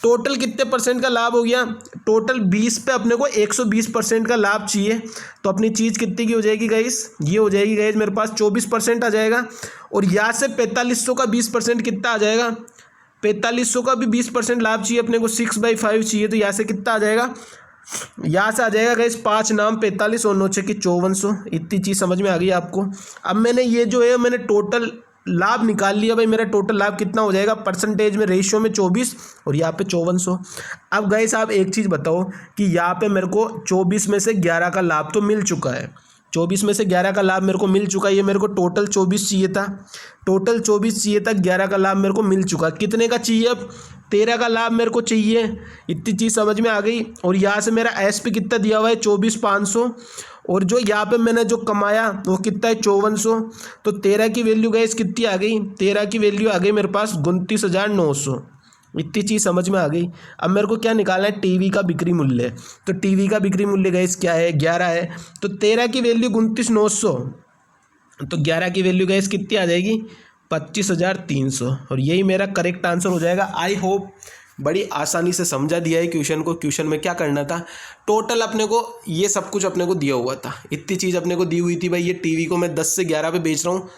टोटल कितने परसेंट का लाभ हो गया, टोटल 20 पे अपने को 120% का लाभ चाहिए। तो अपनी चीज़ कितने की हो जाएगी गाइस, ये हो जाएगी गाइस मेरे पास 24% आ जाएगा, और यहाँ से 4500 का 20% कितना आ जाएगा, 4500 का भी 20% लाभ चाहिए अपने को, 6/5 चाहिए, तो यहाँ से कितना आ जाएगा यहाँ से आ जाएगा गाइस 5 नाम 45 और 9 6 की 5400। इतनी चीज़ समझ में आ गई आपको। अब मैंने ये जो है मैंने टोटल लाभ निकाल लिया भाई। मेरा टोटल लाभ कितना हो जाएगा परसेंटेज में, रेशियो में 24 और यहाँ पे 5400। अब गाइस आप एक चीज़ बताओ कि यहाँ पे मेरे को 24 में से 11 का लाभ तो मिल चुका है। 24 में से 11 का लाभ मेरे को मिल चुका है। ये मेरे को टोटल 24 चाहिए था, टोटल 24 चाहिए था, 11 का लाभ मेरे को मिल चुका। कितने का चाहिए अब? 13 का लाभ मेरे को चाहिए। इतनी चीज़ समझ में आ गई। और यहाँ से मेरा एसपी कितना दिया हुआ है 24,500 और जो यहाँ पे मैंने जो कमाया वो कितना है 5400। तो 13 की वैल्यू गाइस कितनी आ गई? 13 की वैल्यू आ गई मेरे पास 29,900। इतनी चीज़ समझ में आ गई। अब मेरे को क्या निकालना है? टीवी का बिक्री मूल्य। तो टीवी का बिक्री मूल्य गाइस क्या है? 11 है। तो 13 की वैल्यू 29,900, तो 11 की वैल्यू गाइस कितनी आ जाएगी? 25,300। और यही मेरा करेक्ट आंसर हो जाएगा। आई होप बड़ी आसानी से समझा दिया है क्वेश्चन को। क्वेश्चन में क्या करना था, टोटल अपने को ये सब कुछ अपने को दिया हुआ था। इतनी चीज़ अपने को दी हुई थी भाई। ये टीवी को मैं 10 से 11 पे बेच रहा हूँ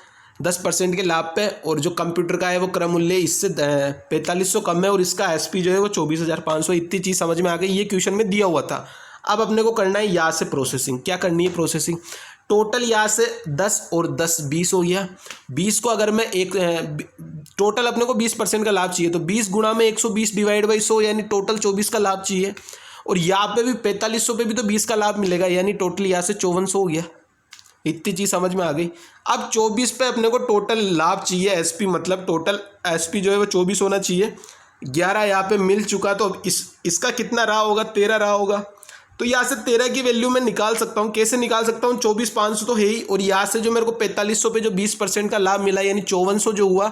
10% के लाभ पे, और जो कंप्यूटर का है वो क्रय मूल्य इससे 4500 कम है और इसका एसपी जो है वो 24,500। इतनी चीज़ समझ में आ गई। ये क्वेश्चन में दिया हुआ था। अब अपने को करना है यहाँ से प्रोसेसिंग। क्या करनी है? प्रोसेसिंग। टोटल यहाँ से 10 और 10 20 हो गया। 20 को अगर मैं एक टोटल अपने को 20% का लाभ चाहिए, तो 20 गुणा में 120 डिवाइड बाई 100 यानी टोटल 24 का लाभ चाहिए। और यहाँ पे भी 4500 पे भी तो 20 का लाभ मिलेगा, यानी टोटल यहाँ से 5400 हो गया। इतनी चीज़ समझ में आ गई। अब 24 पे अपने को टोटल लाभ चाहिए, एसपी मतलब टोटल एसपी जो है वो 24 होना चाहिए। 11 यहाँ पे मिल चुका, तो अब इसका कितना रहा होगा? 13 रहा होगा। तो यहाँ से 13 की वैल्यू मैं निकाल सकता हूँ। कैसे निकाल सकता हूँ? 24,500 तो है ही, और यहाँ से जो मेरे को 4500 पे जो 20% का लाभ मिला यानी 5400 जो हुआ,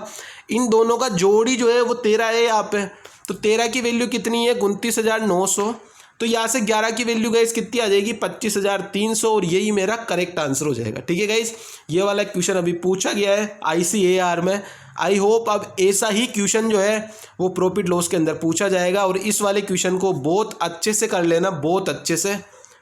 इन दोनों का जोड़ी जो है वो 13 है यहाँ पे। तो 13 की वैल्यू कितनी है? 29,900। तो यहाँ से 11 की वैल्यू गाइस कितनी आ जाएगी? 25,300। और यही मेरा करेक्ट आंसर हो जाएगा। ठीक है गाइस, ये वाला क्वेश्चन अभी पूछा गया है ICAR में। आई होप अब ऐसा ही क्वेश्चन जो है वो प्रॉफिट लॉस के अंदर पूछा जाएगा, और इस वाले क्वेश्चन को बहुत अच्छे से कर लेना, बहुत अच्छे से।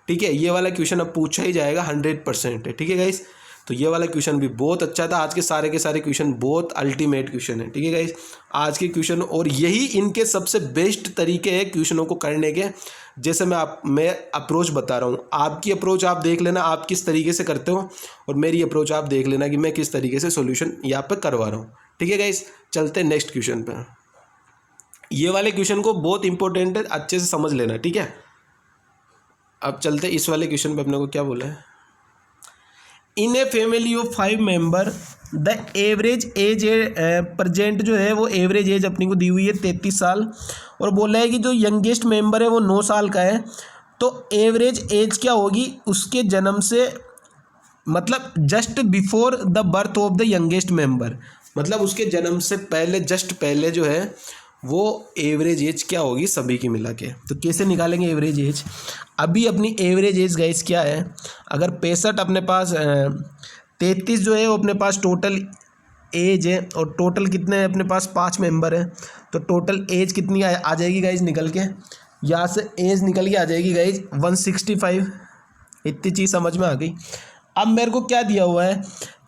ठीक है, ये वाला क्वेश्चन अब पूछा ही जाएगा 100% है। ठीक है गाइस, तो ये वाला क्वेश्चन भी बहुत अच्छा था। आज के सारे क्वेश्चन बहुत अल्टीमेट क्वेश्चन है। ठीक है गाइस, आज के क्वेश्चन, और यही इनके सबसे बेस्ट तरीके हैं क्वेश्चनों को करने के। जैसे मैं अप्रोच बता रहा हूँ, आपकी अप्रोच आप देख लेना आप किस तरीके से करते हो, और मेरी अप्रोच आप देख लेना कि मैं किस तरीके से सॉल्यूशन यहाँ पर करवा रहा हूँ। ठीक है गाइस, चलते हैं नेक्स्ट क्वेश्चन पे। ये वाले क्वेश्चन को बहुत इंपॉर्टेंट है, अच्छे से समझ लेना। ठीक है, अब चलते इस वाले क्वेश्चन पे। अपने को क्या बोला है? In a family of 5 member the average age present जो है वो एवरेज एज अपनी को दी हुई है 33 साल, और बोला है कि जो यंगेस्ट मेंबर है वो 9 साल का है। तो एवरेज एज क्या होगी उसके जन्म से, मतलब just before the birth of the youngest member, मतलब उसके जन्म से पहले, जस्ट पहले जो है वो एवरेज एज क्या होगी सभी की मिला के। तो कैसे निकालेंगे एवरेज एज? अभी अपनी एवरेज एज गाइस क्या है? अगर 65 अपने पास 33 जो है वो अपने पास टोटल एज है, और टोटल कितने हैं अपने पास? 5 मेंबर है। तो टोटल एज कितनी आ जाएगी गाइस निकल के? यहाँ से एज निकल के आ जाएगी गाइस 165। इतनी चीज़ समझ में आ गई। अब मेरे को क्या दिया हुआ है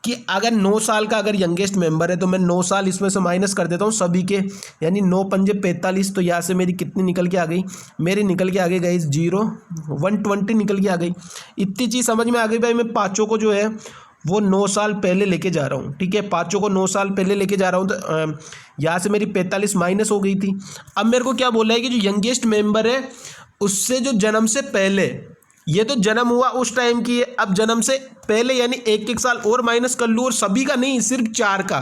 कि अगर 9 साल का अगर यंगेस्ट मेंबर है, तो मैं 9 साल इसमें से माइनस कर देता हूँ सभी के, यानी 9 पंजे 45। तो यहाँ से मेरी कितनी निकल के आ गई? मेरी निकल के आ गई गाइस 120 निकल के आ गई। इतनी चीज़ समझ में आ गई भाई। मैं पाँचों को जो है वो 9 साल पहले लेके जा रहा हूँ। ठीक है, पाँचों को 9 साल पहले लेके जा रहा हूँ। तो यहाँ से मेरी 45 माइनस हो गई थी। अब मेरे को क्या बोला है कि जो यंगेस्ट मेंबर है उससे जो जन्म से पहले, ये तो जन्म हुआ उस टाइम की है, अब जन्म से पहले यानी 1-1 साल और माइनस कर लूँ, और सभी का नहीं, सिर्फ 4 का,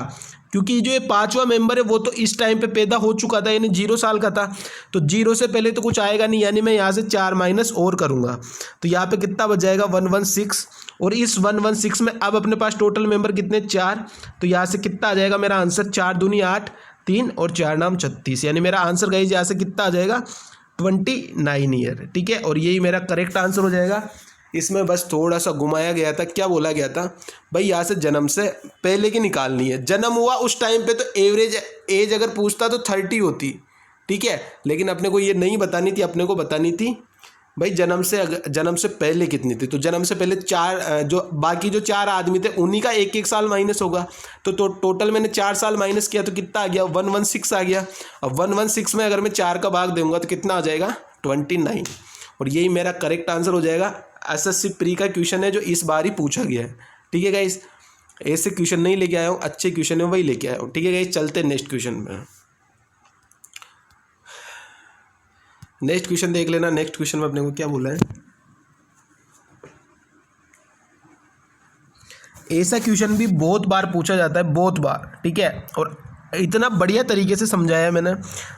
क्योंकि जो ये 5वां मेंबर है वो तो इस टाइम पे पैदा हो चुका था, यानी 0 साल का था। तो 0 से पहले तो कुछ आएगा नहीं, यानी मैं यहाँ से 4 माइनस और करूँगा। तो यहाँ पे कितना बच जाएगा? 116। और इस 116 में अब अपने पास टोटल मेंबर कितने? 4। तो यहाँ से कितना आ जाएगा मेरा आंसर? 4 दूनी 8, 3 और 4 नाम 36, यानी मेरा आंसर गाइस यहाँ से कितना आ जाएगा? 29 ईयर। ठीक है, और यही मेरा करेक्ट आंसर हो जाएगा। इसमें बस थोड़ा सा घुमाया गया था। क्या बोला गया था भाई? यहाँ से जन्म से पहले की निकालनी है। जन्म हुआ उस टाइम पे तो एवरेज एज अगर पूछता तो 30 होती। ठीक है, लेकिन अपने को ये नहीं बतानी थी, अपने को बतानी थी भाई जन्म से पहले कितनी थी। तो जन्म से पहले 4 जो बाकी जो 4 आदमी थे उन्हीं का 1-1 साल माइनस होगा। तो टोटल मैंने 4 साल माइनस किया तो कितना आ गया? 116 आ गया। अब 116 में अगर मैं 4 का भाग दूंगा तो कितना आ जाएगा? 29। और यही मेरा करेक्ट आंसर हो जाएगा। एसएससी प्री का क्वेश्चन है जो इस बार ही पूछा गया है। ठीक है गाइस, ऐसे क्वेश्चन नहीं लेके आया हूँ, अच्छे क्वेश्चन है वही लेके आया हूँ। ठीक है गाइस, चलते हैं नेक्स्ट क्वेश्चन में। नेक्स्ट क्वेश्चन देख लेना। नेक्स्ट क्वेश्चन में अपने को क्या बोला है, ऐसा क्वेश्चन भी बहुत बार पूछा जाता है, बहुत बार। ठीक है, और इतना बढ़िया तरीके से समझाया है मैंने,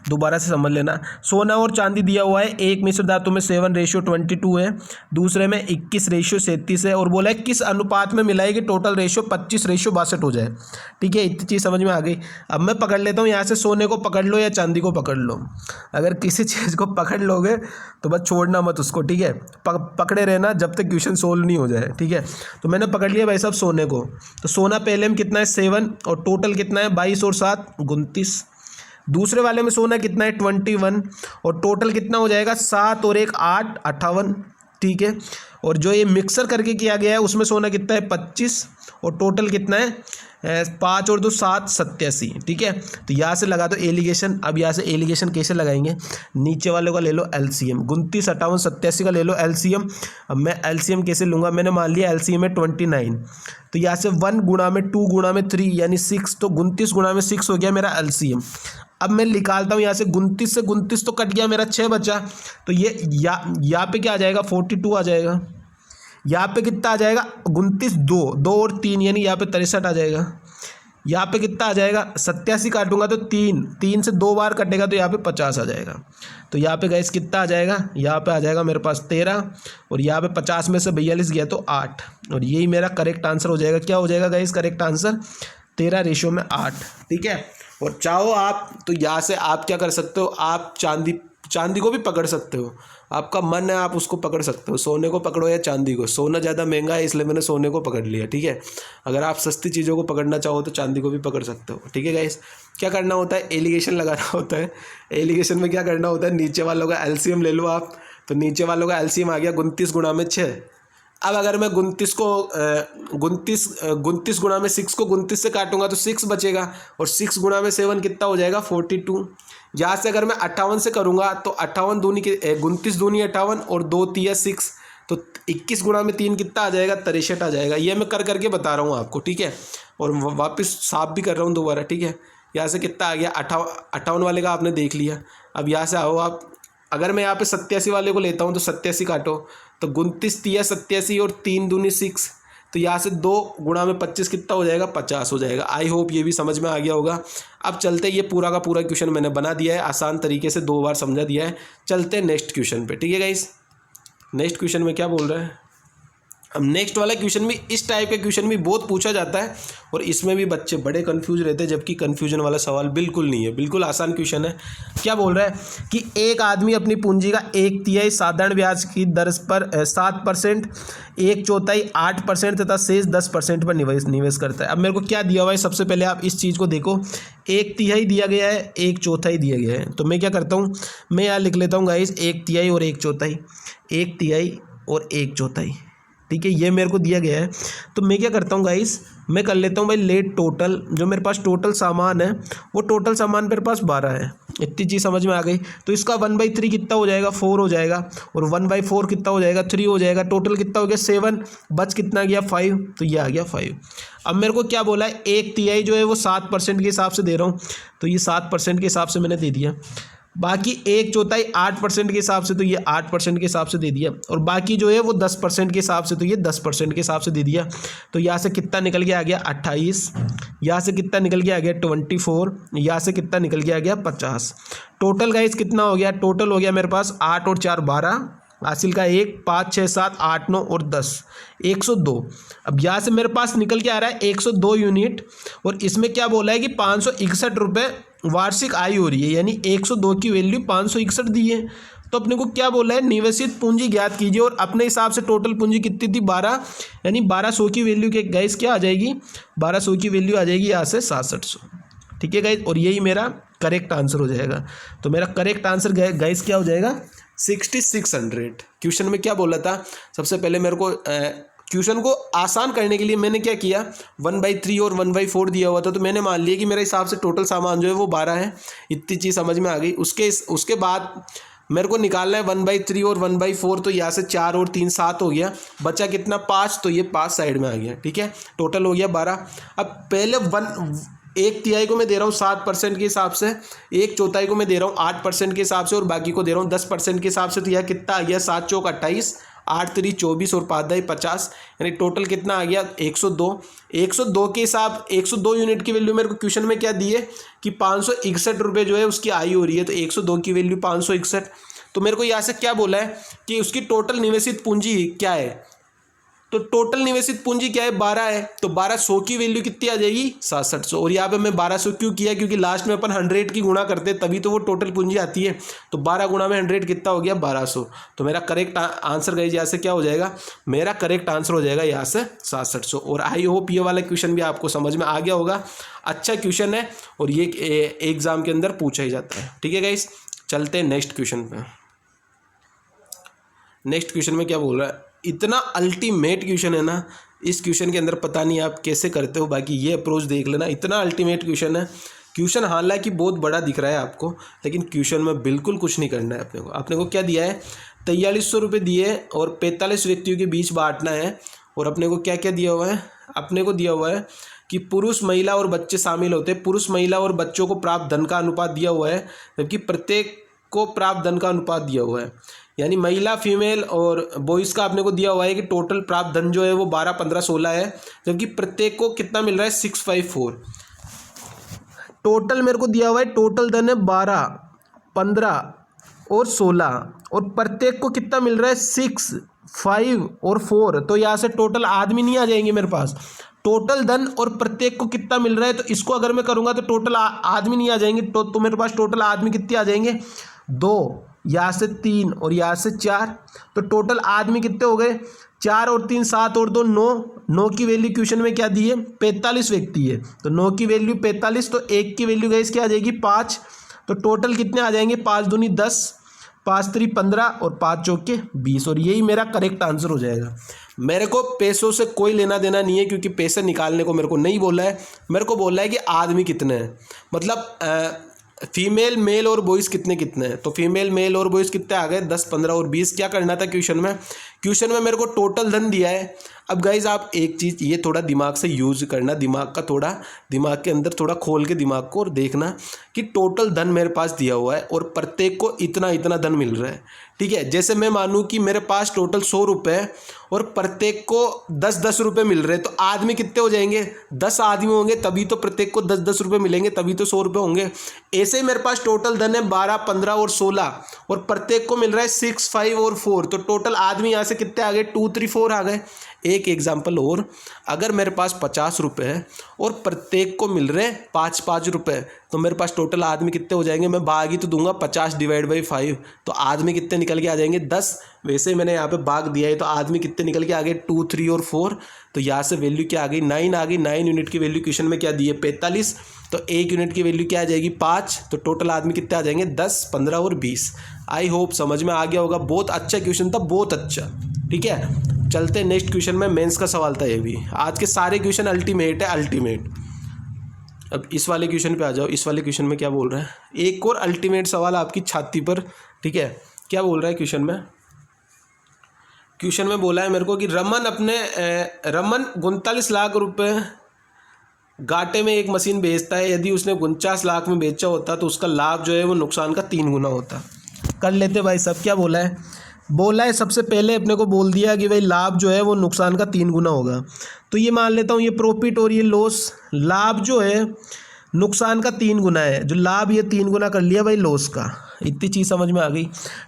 दोबारा से समझ लेना। सोना और चांदी दिया हुआ है, एक मिश्र धातु में 7:22 है, दूसरे में 21:37 है, और बोला है किस अनुपात में मिलाए कि टोटल रेशियो 25:62 हो जाए। ठीक है, इतनी चीज़ समझ में आ गई। अब मैं पकड़ लेता हूँ यहाँ से, सोने को पकड़ लो या चांदी को पकड़ लो। अगर किसी चीज़ को पकड़ लोगे तो बस छोड़ना मत उसको। ठीक है, पकड़े रहना जब तक क्वेश्चन सोल्व नहीं हो जाए। ठीक है, तो मैंने पकड़ लिया भाई साहब सोने को। तो सोना पहले में कितना है 7, और टोटल कितना है 22 और 7 29। दूसरे वाले में सोना कितना है 21, और टोटल कितना हो जाएगा 7 और 1 8 58। ठीक है, और जो ये मिक्सर करके किया गया है उसमें सोना कितना है 25, और टोटल कितना है 5 और 2 7 87। ठीक है, तो यहाँ से लगा दो एलिगेशन। अब यहाँ से एलिगेशन कैसे लगाएंगे, नीचे वाले का ले लो एलसीएम, 29 58 87 का ले लो एलसीएम। अब मैं एलसीएम कैसे लूँगा, मैंने मान लिया एलसीएम है 29, तो यहाँ से 1 गुणा में 2 गुणा में 3 यानी 6, तो 29 गुणा में 6 हो गया मेरा एलसीएम। अब मैं निकालता हूँ यहाँ से 29 से 29 तो कट गया, मेरा 6 बचा, तो ये यहाँ पे क्या आ जाएगा 42 आ जाएगा। यहाँ पे कितना आ जाएगा 29 2 और 3 यानी यहाँ पे 63 आ जाएगा। यहाँ पे कितना आ जाएगा 87 काटूंगा तो 3 से 2 बार कटेगा तो यहाँ पे 50 आ जाएगा। तो यहाँ पे गाइस कितना आ जाएगा, यहाँ पे आ जाएगा मेरे पास 13, और यहाँ पे 50 में से 42 गया तो 8, और यही मेरा करेक्ट आंसर हो जाएगा। क्या हो जाएगा गाइस करेक्ट आंसर 13:8। ठीक है, और चाहो आप तो यहाँ से आप क्या कर सकते हो, आप चांदी को भी पकड़ सकते हो, आपका मन है आप उसको पकड़ सकते हो। सोने को पकड़ो या चांदी को, सोना ज़्यादा महंगा है इसलिए मैंने सोने को पकड़ लिया। ठीक है, अगर आप सस्ती चीज़ों को पकड़ना चाहो तो चांदी को भी पकड़ सकते हो। ठीक है गाइस, क्या करना होता है एलिगेशन लगाना होता है। एलिगेशन में क्या करना होता है, नीचे वालों का एलसीएम ले लो आप, तो नीचे वालों का एलसीएम आ गया 29 गुणा में 6। अब अगर मैं 29 गुणा में 6 को 29 से काटूंगा तो 6 बचेगा, और 6 गुणा में 7 कितना हो जाएगा 42। यहाँ से अगर मैं 58 से करूँगा तो 28 दूनी 29 दूनी 58 और 2 तिया 6, तो 21 गुणा में 3 कितना आ जाएगा 63 आ जाएगा। ये मैं कर करके बता रहा हूँ आपको। ठीक है, और वापस साफ भी कर रहा हूँ दोबारा। ठीक है, यहाँ से कितना आ गया 58 वाले का आपने देख लिया। अब यहाँ से आओ आप, अगर मैं यहाँ पे 87 वाले को लेता हूँ तो 87 काटो तो 29 तिया 87 और 3 दूनी 6, तो यहाँ से 2 गुणा में 25 कितना हो जाएगा 50 हो जाएगा। आई होप ये भी समझ में आ गया होगा। अब चलते, ये पूरा का पूरा क्वेश्चन मैंने बना दिया है, आसान तरीके से 2 बार समझा दिया है। चलते हैं नेक्स्ट क्वेश्चन पे। ठीक है गाइस, नेक्स्ट क्वेश्चन में क्या बोल रहा है। अब नेक्स्ट वाला क्वेश्चन भी, इस टाइप का क्वेश्चन भी बहुत पूछा जाता है, और इसमें भी बच्चे बड़े कंफ्यूज रहते हैं, जबकि कंफ्यूजन वाला सवाल बिल्कुल नहीं है, बिल्कुल आसान क्वेश्चन है। क्या बोल रहा है कि एक आदमी अपनी पूंजी का 1/3 साधारण ब्याज की दर पर 7%, 1/4 8% तथा शेष 10% पर निवेश करता है। अब मेरे को क्या दिया हुआ है, सबसे पहले आप इस चीज़ को देखो, 1/3 दिया गया है, 1/4 दिया गया है। तो मैं क्या करता हूँ, मैं यहाँ लिख लेता हूँ गाइस 1/3 और 1/4, 1/3 और 1/4। ठीक है, ये मेरे को दिया गया है। तो मैं क्या करता हूँ गाइस, मैं कर लेता हूँ भाई लेट टोटल, जो मेरे पास टोटल सामान है वो टोटल सामान मेरे पास 12 है। इतनी चीज़ समझ में आ गई। तो इसका 1/3 कितना हो जाएगा 4 हो जाएगा, और 1/4 कितना हो जाएगा 3 हो जाएगा। टोटल कितना हो गया 7, बच कितना गया 5, तो ये आ गया 5। अब मेरे को क्या बोला है, 1/3 जो है वो 7% के हिसाब से दे रहा हूँ, तो ये 7% के हिसाब से मैंने दे दिया। बाकी 1/4 8% के हिसाब से, तो ये 8% के हिसाब से दे दिया, और बाकी जो है वो 10% के हिसाब से, तो ये 10% के हिसाब से दे दिया। तो यहाँ से कितना निकल के आ गया 28, यहाँ से कितना निकल के आ गया 24, यहाँ से कितना निकल के आ गया 50। टोटल गाइस कितना हो गया, टोटल हो गया मेरे पास 8 और 4 12, हासिल का 1 5 6 7 8 9 और 10, 102। अब यहाँ से मेरे पास निकल के आ रहा है 102 यूनिट, और इसमें क्या बोला है कि 561 रुपये वार्षिक आय हो रही है, यानी 102 की वैल्यू 561 दी है। तो अपने को क्या बोला है, निवेशित पूंजी ज्ञात कीजिए, और अपने हिसाब से टोटल पूंजी कितनी थी 12, यानी 1200 की वैल्यू के गाइस क्या आ जाएगी, 1200 की वैल्यू आ जाएगी यहाँ से 6700। ठीक है गाइस, और यही मेरा करेक्ट आंसर हो जाएगा। तो मेरा करेक्ट आंसर गाइस क्या हो जाएगा 6600। क्वेश्चन में क्या बोला था, सबसे पहले मेरे को क्वेश्चन को आसान करने के लिए मैंने क्या किया, 1/3 और 1/4 दिया हुआ था, तो मैंने मान लिया कि मेरे हिसाब से टोटल सामान जो है वो 12 है। इतनी चीज़ समझ में आ गई। उसके बाद मेरे को निकालना है 1/3 और 1/4, तो यहाँ से 4 और 3 7 हो गया, बचा कितना 5, तो ये 5 साइड में आ गया। ठीक है, टोटल हो गया 12। अब पहले 1/3 को मैं दे रहा हूँ 7% के हिसाब से, 1/4 को मैं दे रहा हूँ 8% के हिसाब से और बाकी को दे रहा हूँ 10% के हिसाब से। तो यह कितना आ गया 7 चौक 28, 8 3 24 और 5 10 50, यानी टोटल कितना आ गया 102। 102 के हिसाब 102 यूनिट की वैल्यू मेरे को क्वेश्चन में क्या दी है कि 561 रुपये जो है उसकी आई हो रही है। तो 102 की वैल्यू 561, तो मेरे को यहाँ से क्या बोला है कि उसकी टोटल निवेशित पूंजी क्या है। तो टोटल निवेशित पूंजी क्या है 12 है, तो 1200 की वैल्यू कितनी आ जाएगी 6700। और यहाँ पे मैं 1200 क्यों किया, क्योंकि लास्ट में अपन 100 की गुणा करते हैं तभी तो वो टोटल पूंजी आती है। तो 12 गुणा में 100 कितना हो गया 1200। तो मेरा करेक्ट आंसर गाइस यहाँ से क्या हो जाएगा, मेरा करेक्ट आंसर हो जाएगा यहाँ से 6700। और आई होप ये वाला क्वेश्चन भी आपको समझ में आ गया होगा। अच्छा क्वेश्चन है और ये एग्जाम के अंदर पूछा ही जाता है। ठीक है गाइस, चलते हैं नेक्स्ट क्वेश्चन पे। नेक्स्ट क्वेश्चन में क्या बोल रहा है, इतना अल्टीमेट क्वेश्चन है ना, इस क्वेश्चन के अंदर पता नहीं आप कैसे करते हो, बाकी ये अप्रोच देख लेना, इतना अल्टीमेट क्वेश्चन है। क्वेश्चन हालांकि बहुत बड़ा दिख रहा है आपको, लेकिन क्वेश्चन में बिल्कुल कुछ नहीं करना है अपने को। अपने को क्या दिया है 4300 रुपये दिए और 45 व्यक्तियों के बीच बांटना है। और अपने को क्या क्या दिया हुआ है, अपने को दिया हुआ है कि पुरुष महिला और बच्चे शामिल होते हैं। पुरुष महिला और बच्चों को प्राप्त धन का अनुपात दिया हुआ है, जबकि प्रत्येक को प्राप्त धन का अनुपात दिया हुआ है। यानी महिला फीमेल और बॉयज़ का अपने को दिया हुआ है कि टोटल प्राप्त धन जो है वो 12 15 16 है, जबकि प्रत्येक को कितना मिल रहा है 654। टोटल मेरे को दिया हुआ है, टोटल धन है 12 15 और 16 और प्रत्येक को कितना मिल रहा है 6 5 और 4। तो यहाँ से टोटल आदमी नहीं आ जाएंगे मेरे पास, टोटल धन और प्रत्येक को कितना मिल रहा है। तो इसको अगर मैं करूँगा तो टोटल आदमी नहीं आ जाएंगे। तो मेरे पास टोटल आदमी कितने आ जाएंगे 2, यहाँ से 3 और यहाँ से 4। तो टोटल आदमी कितने हो गए 4 और 3 7 और 2 9। 9 की वैल्यू क्वेश्चन में क्या दी है 45 व्यक्ति है, तो 9 की वैल्यू 45, तो 1 की वैल्यू गाइस क्या आ जाएगी 5। तो टोटल कितने आ जाएंगे 5 दूनी 10, 5 3 15 और 5 चौके 20। और यही मेरा करेक्ट आंसर हो जाएगा। मेरे को पैसों से कोई लेना देना नहीं है, क्योंकि पैसे निकालने को मेरे को नहीं बोला है, मेरे को बोला है कि आदमी कितने हैं, मतलब फीमेल मेल और बॉयज़ कितने कितने हैं। तो फीमेल मेल और बॉयज़ कितने आ गए 10 15 और 20। क्या करना था क्वेश्चन में मेरे को टोटल धन दिया है। अब गाइज आप एक चीज़ ये थोड़ा दिमाग से यूज़ करना, दिमाग के अंदर थोड़ा खोल के दिमाग को और देखना कि टोटल धन मेरे पास दिया हुआ है और प्रत्येक को इतना इतना धन मिल रहा है। ठीक है, जैसे मैं मानूँ कि मेरे पास टोटल 100 रुपये है और प्रत्येक को 10-10 रुपये मिल रहे हैं, तो आदमी कितने हो जाएंगे 10 आदमी होंगे, तभी तो प्रत्येक को 10-10 रुपये मिलेंगे, तभी तो 100 रुपये होंगे। ऐसे ही मेरे पास टोटल धन है 12 15 और 16 और प्रत्येक को मिल रहा है 6 5 और 4। तो टोटल आदमी यहाँ से कितने आ गए 2 3 4 आ गए। एक एग्जाम्पल और, अगर मेरे पास 50 रुपये है और प्रत्येक को मिल रहे 5-5 रुपये, तो मेरे पास टोटल आदमी कितने हो जाएंगे, मैं भाग ही तो दूंगा 50 डिवाइड बाई 5, तो आदमी कितने निकल के आ जाएंगे 10। वैसे मैंने यहाँ पे भाग दिया है, तो आदमी कितने निकल के आ गए 2 3 और 4। तो यहाँ से वैल्यू क्या आ गई 9 आ गई। 9 यूनिट की वैल्यू क्वेश्चन में क्या दी है 45, तो 1 यूनिट की वैल्यू क्या आ जाएगी 5। तो टोटल आदमी कितने आ जाएंगे 10 15 और 20। आई होप समझ में आ गया होगा। बहुत अच्छा क्वेश्चन था, बहुत अच्छा। ठीक है, चलते हैं नेक्स्ट क्वेश्चन में। मेंस का सवाल था ये भी। आज के सारे क्वेश्चन अल्टीमेट है, अल्टीमेट। अब इस वाले क्वेश्चन पे आ जाओ। इस वाले क्वेश्चन में क्या बोल रहा है, एक और अल्टीमेट सवाल आपकी छाती पर। ठीक है, क्या बोल रहा है क्वेश्चन में, क्वेश्चन में बोला है मेरे को कि रमन 39 लाख रुपए घाटे में एक मशीन बेचता है। यदि उसने 49 लाख में बेचा होता तो उसका लाभ जो है वो नुकसान का 3 गुना होता। कर लेते भाई सब। क्या बोला है सबसे पहले अपने को बोल दिया कि भाई लाभ जो है वो नुकसान का 3 गुना होगा। तो ये मान लेता हूँ ये प्रॉफिट और ये लॉस। लाभ जो है नुकसान का 3 गुना है, जो लाभ ये 3 गुना कर लिया भाई लॉस का। इतनी चीज़ समझ में आ गई।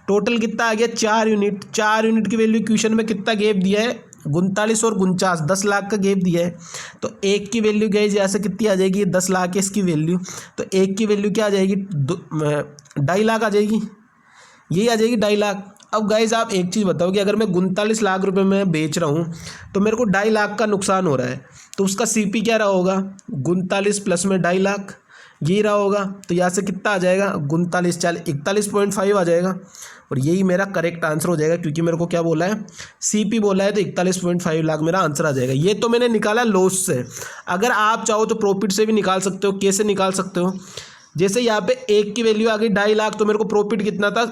टोटल कितना आ गया 4 यूनिट। 4 यूनिट की वैल्यू क्वेश्चन में कितना गैप दिया है 39 और 49, 10 लाख का गैप दिया है। तो 1 की वैल्यू गई जैसे कितनी आ जाएगी 10 लाख है इसकी वैल्यू, तो 1 की वैल्यू क्या आ जाएगी 2.5 लाख आ जाएगी, यही आ जाएगी 2.5 लाख। अब गाइज आप एक चीज़ बताओ कि अगर मैं 39 लाख रुपए में बेच रहा हूँ तो मेरे को 2.5 लाख का नुकसान हो रहा है, तो उसका सीपी क्या रहा होगा 39 प्लस में 2.5 लाख, यही रहा होगा। तो यहाँ से कितना आ जाएगा 39 40 41.5 आ जाएगा। और यही मेरा करेक्ट आंसर हो जाएगा, क्योंकि मेरे को क्या बोला है सीपी बोला है, तो 41.5 लाख मेरा आंसर आ जाएगा। ये तो मैंने निकाला लॉस से। अगर आप चाहो तो प्रॉफिट से भी निकाल सकते हो। कैसे निकाल सकते हो, जैसे यहाँ पे 1 की वैल्यू आ गई 2.5 लाख, तो मेरे को प्रॉफिट कितना था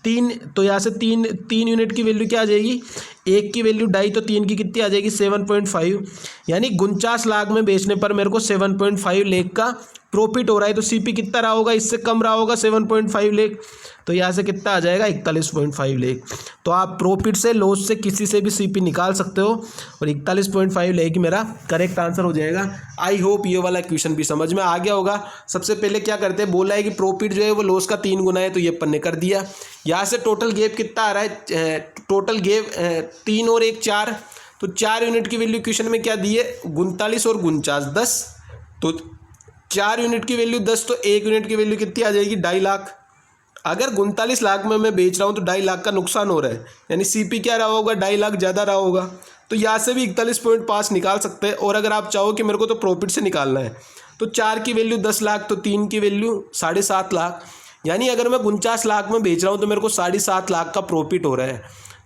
3, तो यहाँ से 3 यूनिट की वैल्यू क्या आ जाएगी, 1 की वैल्यू 2.5, तो 3 की कितनी आ जाएगी 7.5, यानी 49 लाख में बेचने पर मेरे को 7.5 लाख का प्रॉफिट हो रहा है। तो सीपी कितना रहा होगा, इससे कम रहा होगा 7.5 लाख, तो यहाँ से कितना आ जाएगा 41.5 लाख। तो आप प्रॉफिट से लॉस से किसी से भी सीपी निकाल सकते हो और 41.5 लाख मेरा करेक्ट आंसर हो जाएगा। आई होप ये वाला क्वेश्चन भी समझ में आ गया होगा। सबसे पहले क्या करते हैं, बोला है कि प्रॉफिट जो है वो लॉस का 3 गुना है, तो ये अपन ने कर दिया। यहाँ से टोटल गैप कितना आ रहा है, टोटल गैप 3 और 1 4, तो 4 यूनिट की वैल्यू क्वेश्चन में क्या दी है 39 और 49 10, तो 4 यूनिट की वैल्यू 10, तो 1 यूनिट की वैल्यू कितनी आ जाएगी 2.5 लाख। अगर 39 लाख में मैं बेच रहा हूँ तो 2.5 लाख का नुकसान हो रहा है, यानी सीपी क्या रहा होगा 2.5 लाख ज़्यादा रहा होगा। तो यहाँ से भी 41.5 निकाल सकते हैं। और अगर आप चाहो कि मेरे को तो प्रॉफिट से निकालना है, तो 4 की वैल्यू 10 लाख, तो 3 की वैल्यू 7.5 लाख, यानी अगर मैं 49 लाख में बेच रहा हूँ तो मेरे को 7.5 लाख का प्रॉफिट हो रहा है।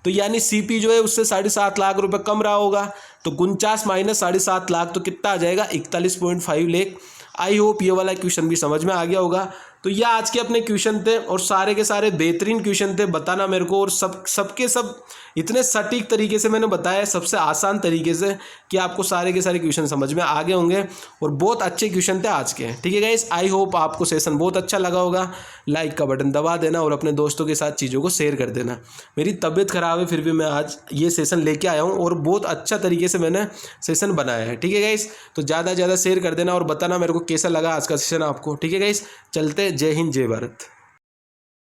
तो यानी सीपी जो है उससे 7.5 लाख रुपए कम रहा होगा, तो 49 माइनस 7.5 लाख, तो कितना आ जाएगा 41.5 लाख। आई होप ये वाला क्वेश्चन भी समझ में आ गया होगा। तो ये आज के अपने क्वेश्चन थे और सारे के सारे बेहतरीन क्वेश्चन थे। बताना मेरे को, और सबके सब इतने सटीक तरीके से मैंने बताया, सबसे आसान तरीके से, कि आपको सारे के सारे क्वेश्चन समझ में आ गए होंगे और बहुत अच्छे क्वेश्चन थे आज के। ठीक है गाइस, आई होप आपको सेशन बहुत अच्छा लगा होगा। लाइक का बटन दबा देना और अपने दोस्तों के साथ चीज़ों को शेयर कर देना। मेरी तबीयत ख़राब है फिर भी मैं आज ये सेशन लेके आया हूँ और बहुत अच्छा तरीके से मैंने सेशन बनाया है। ठीक है गाइस, तो ज़्यादा से ज़्यादा शेयर कर देना और बताना मेरे को कैसा लगा आज का सेशन आपको। ठीक है गाइस, चलते, जय हिंद जय भारत।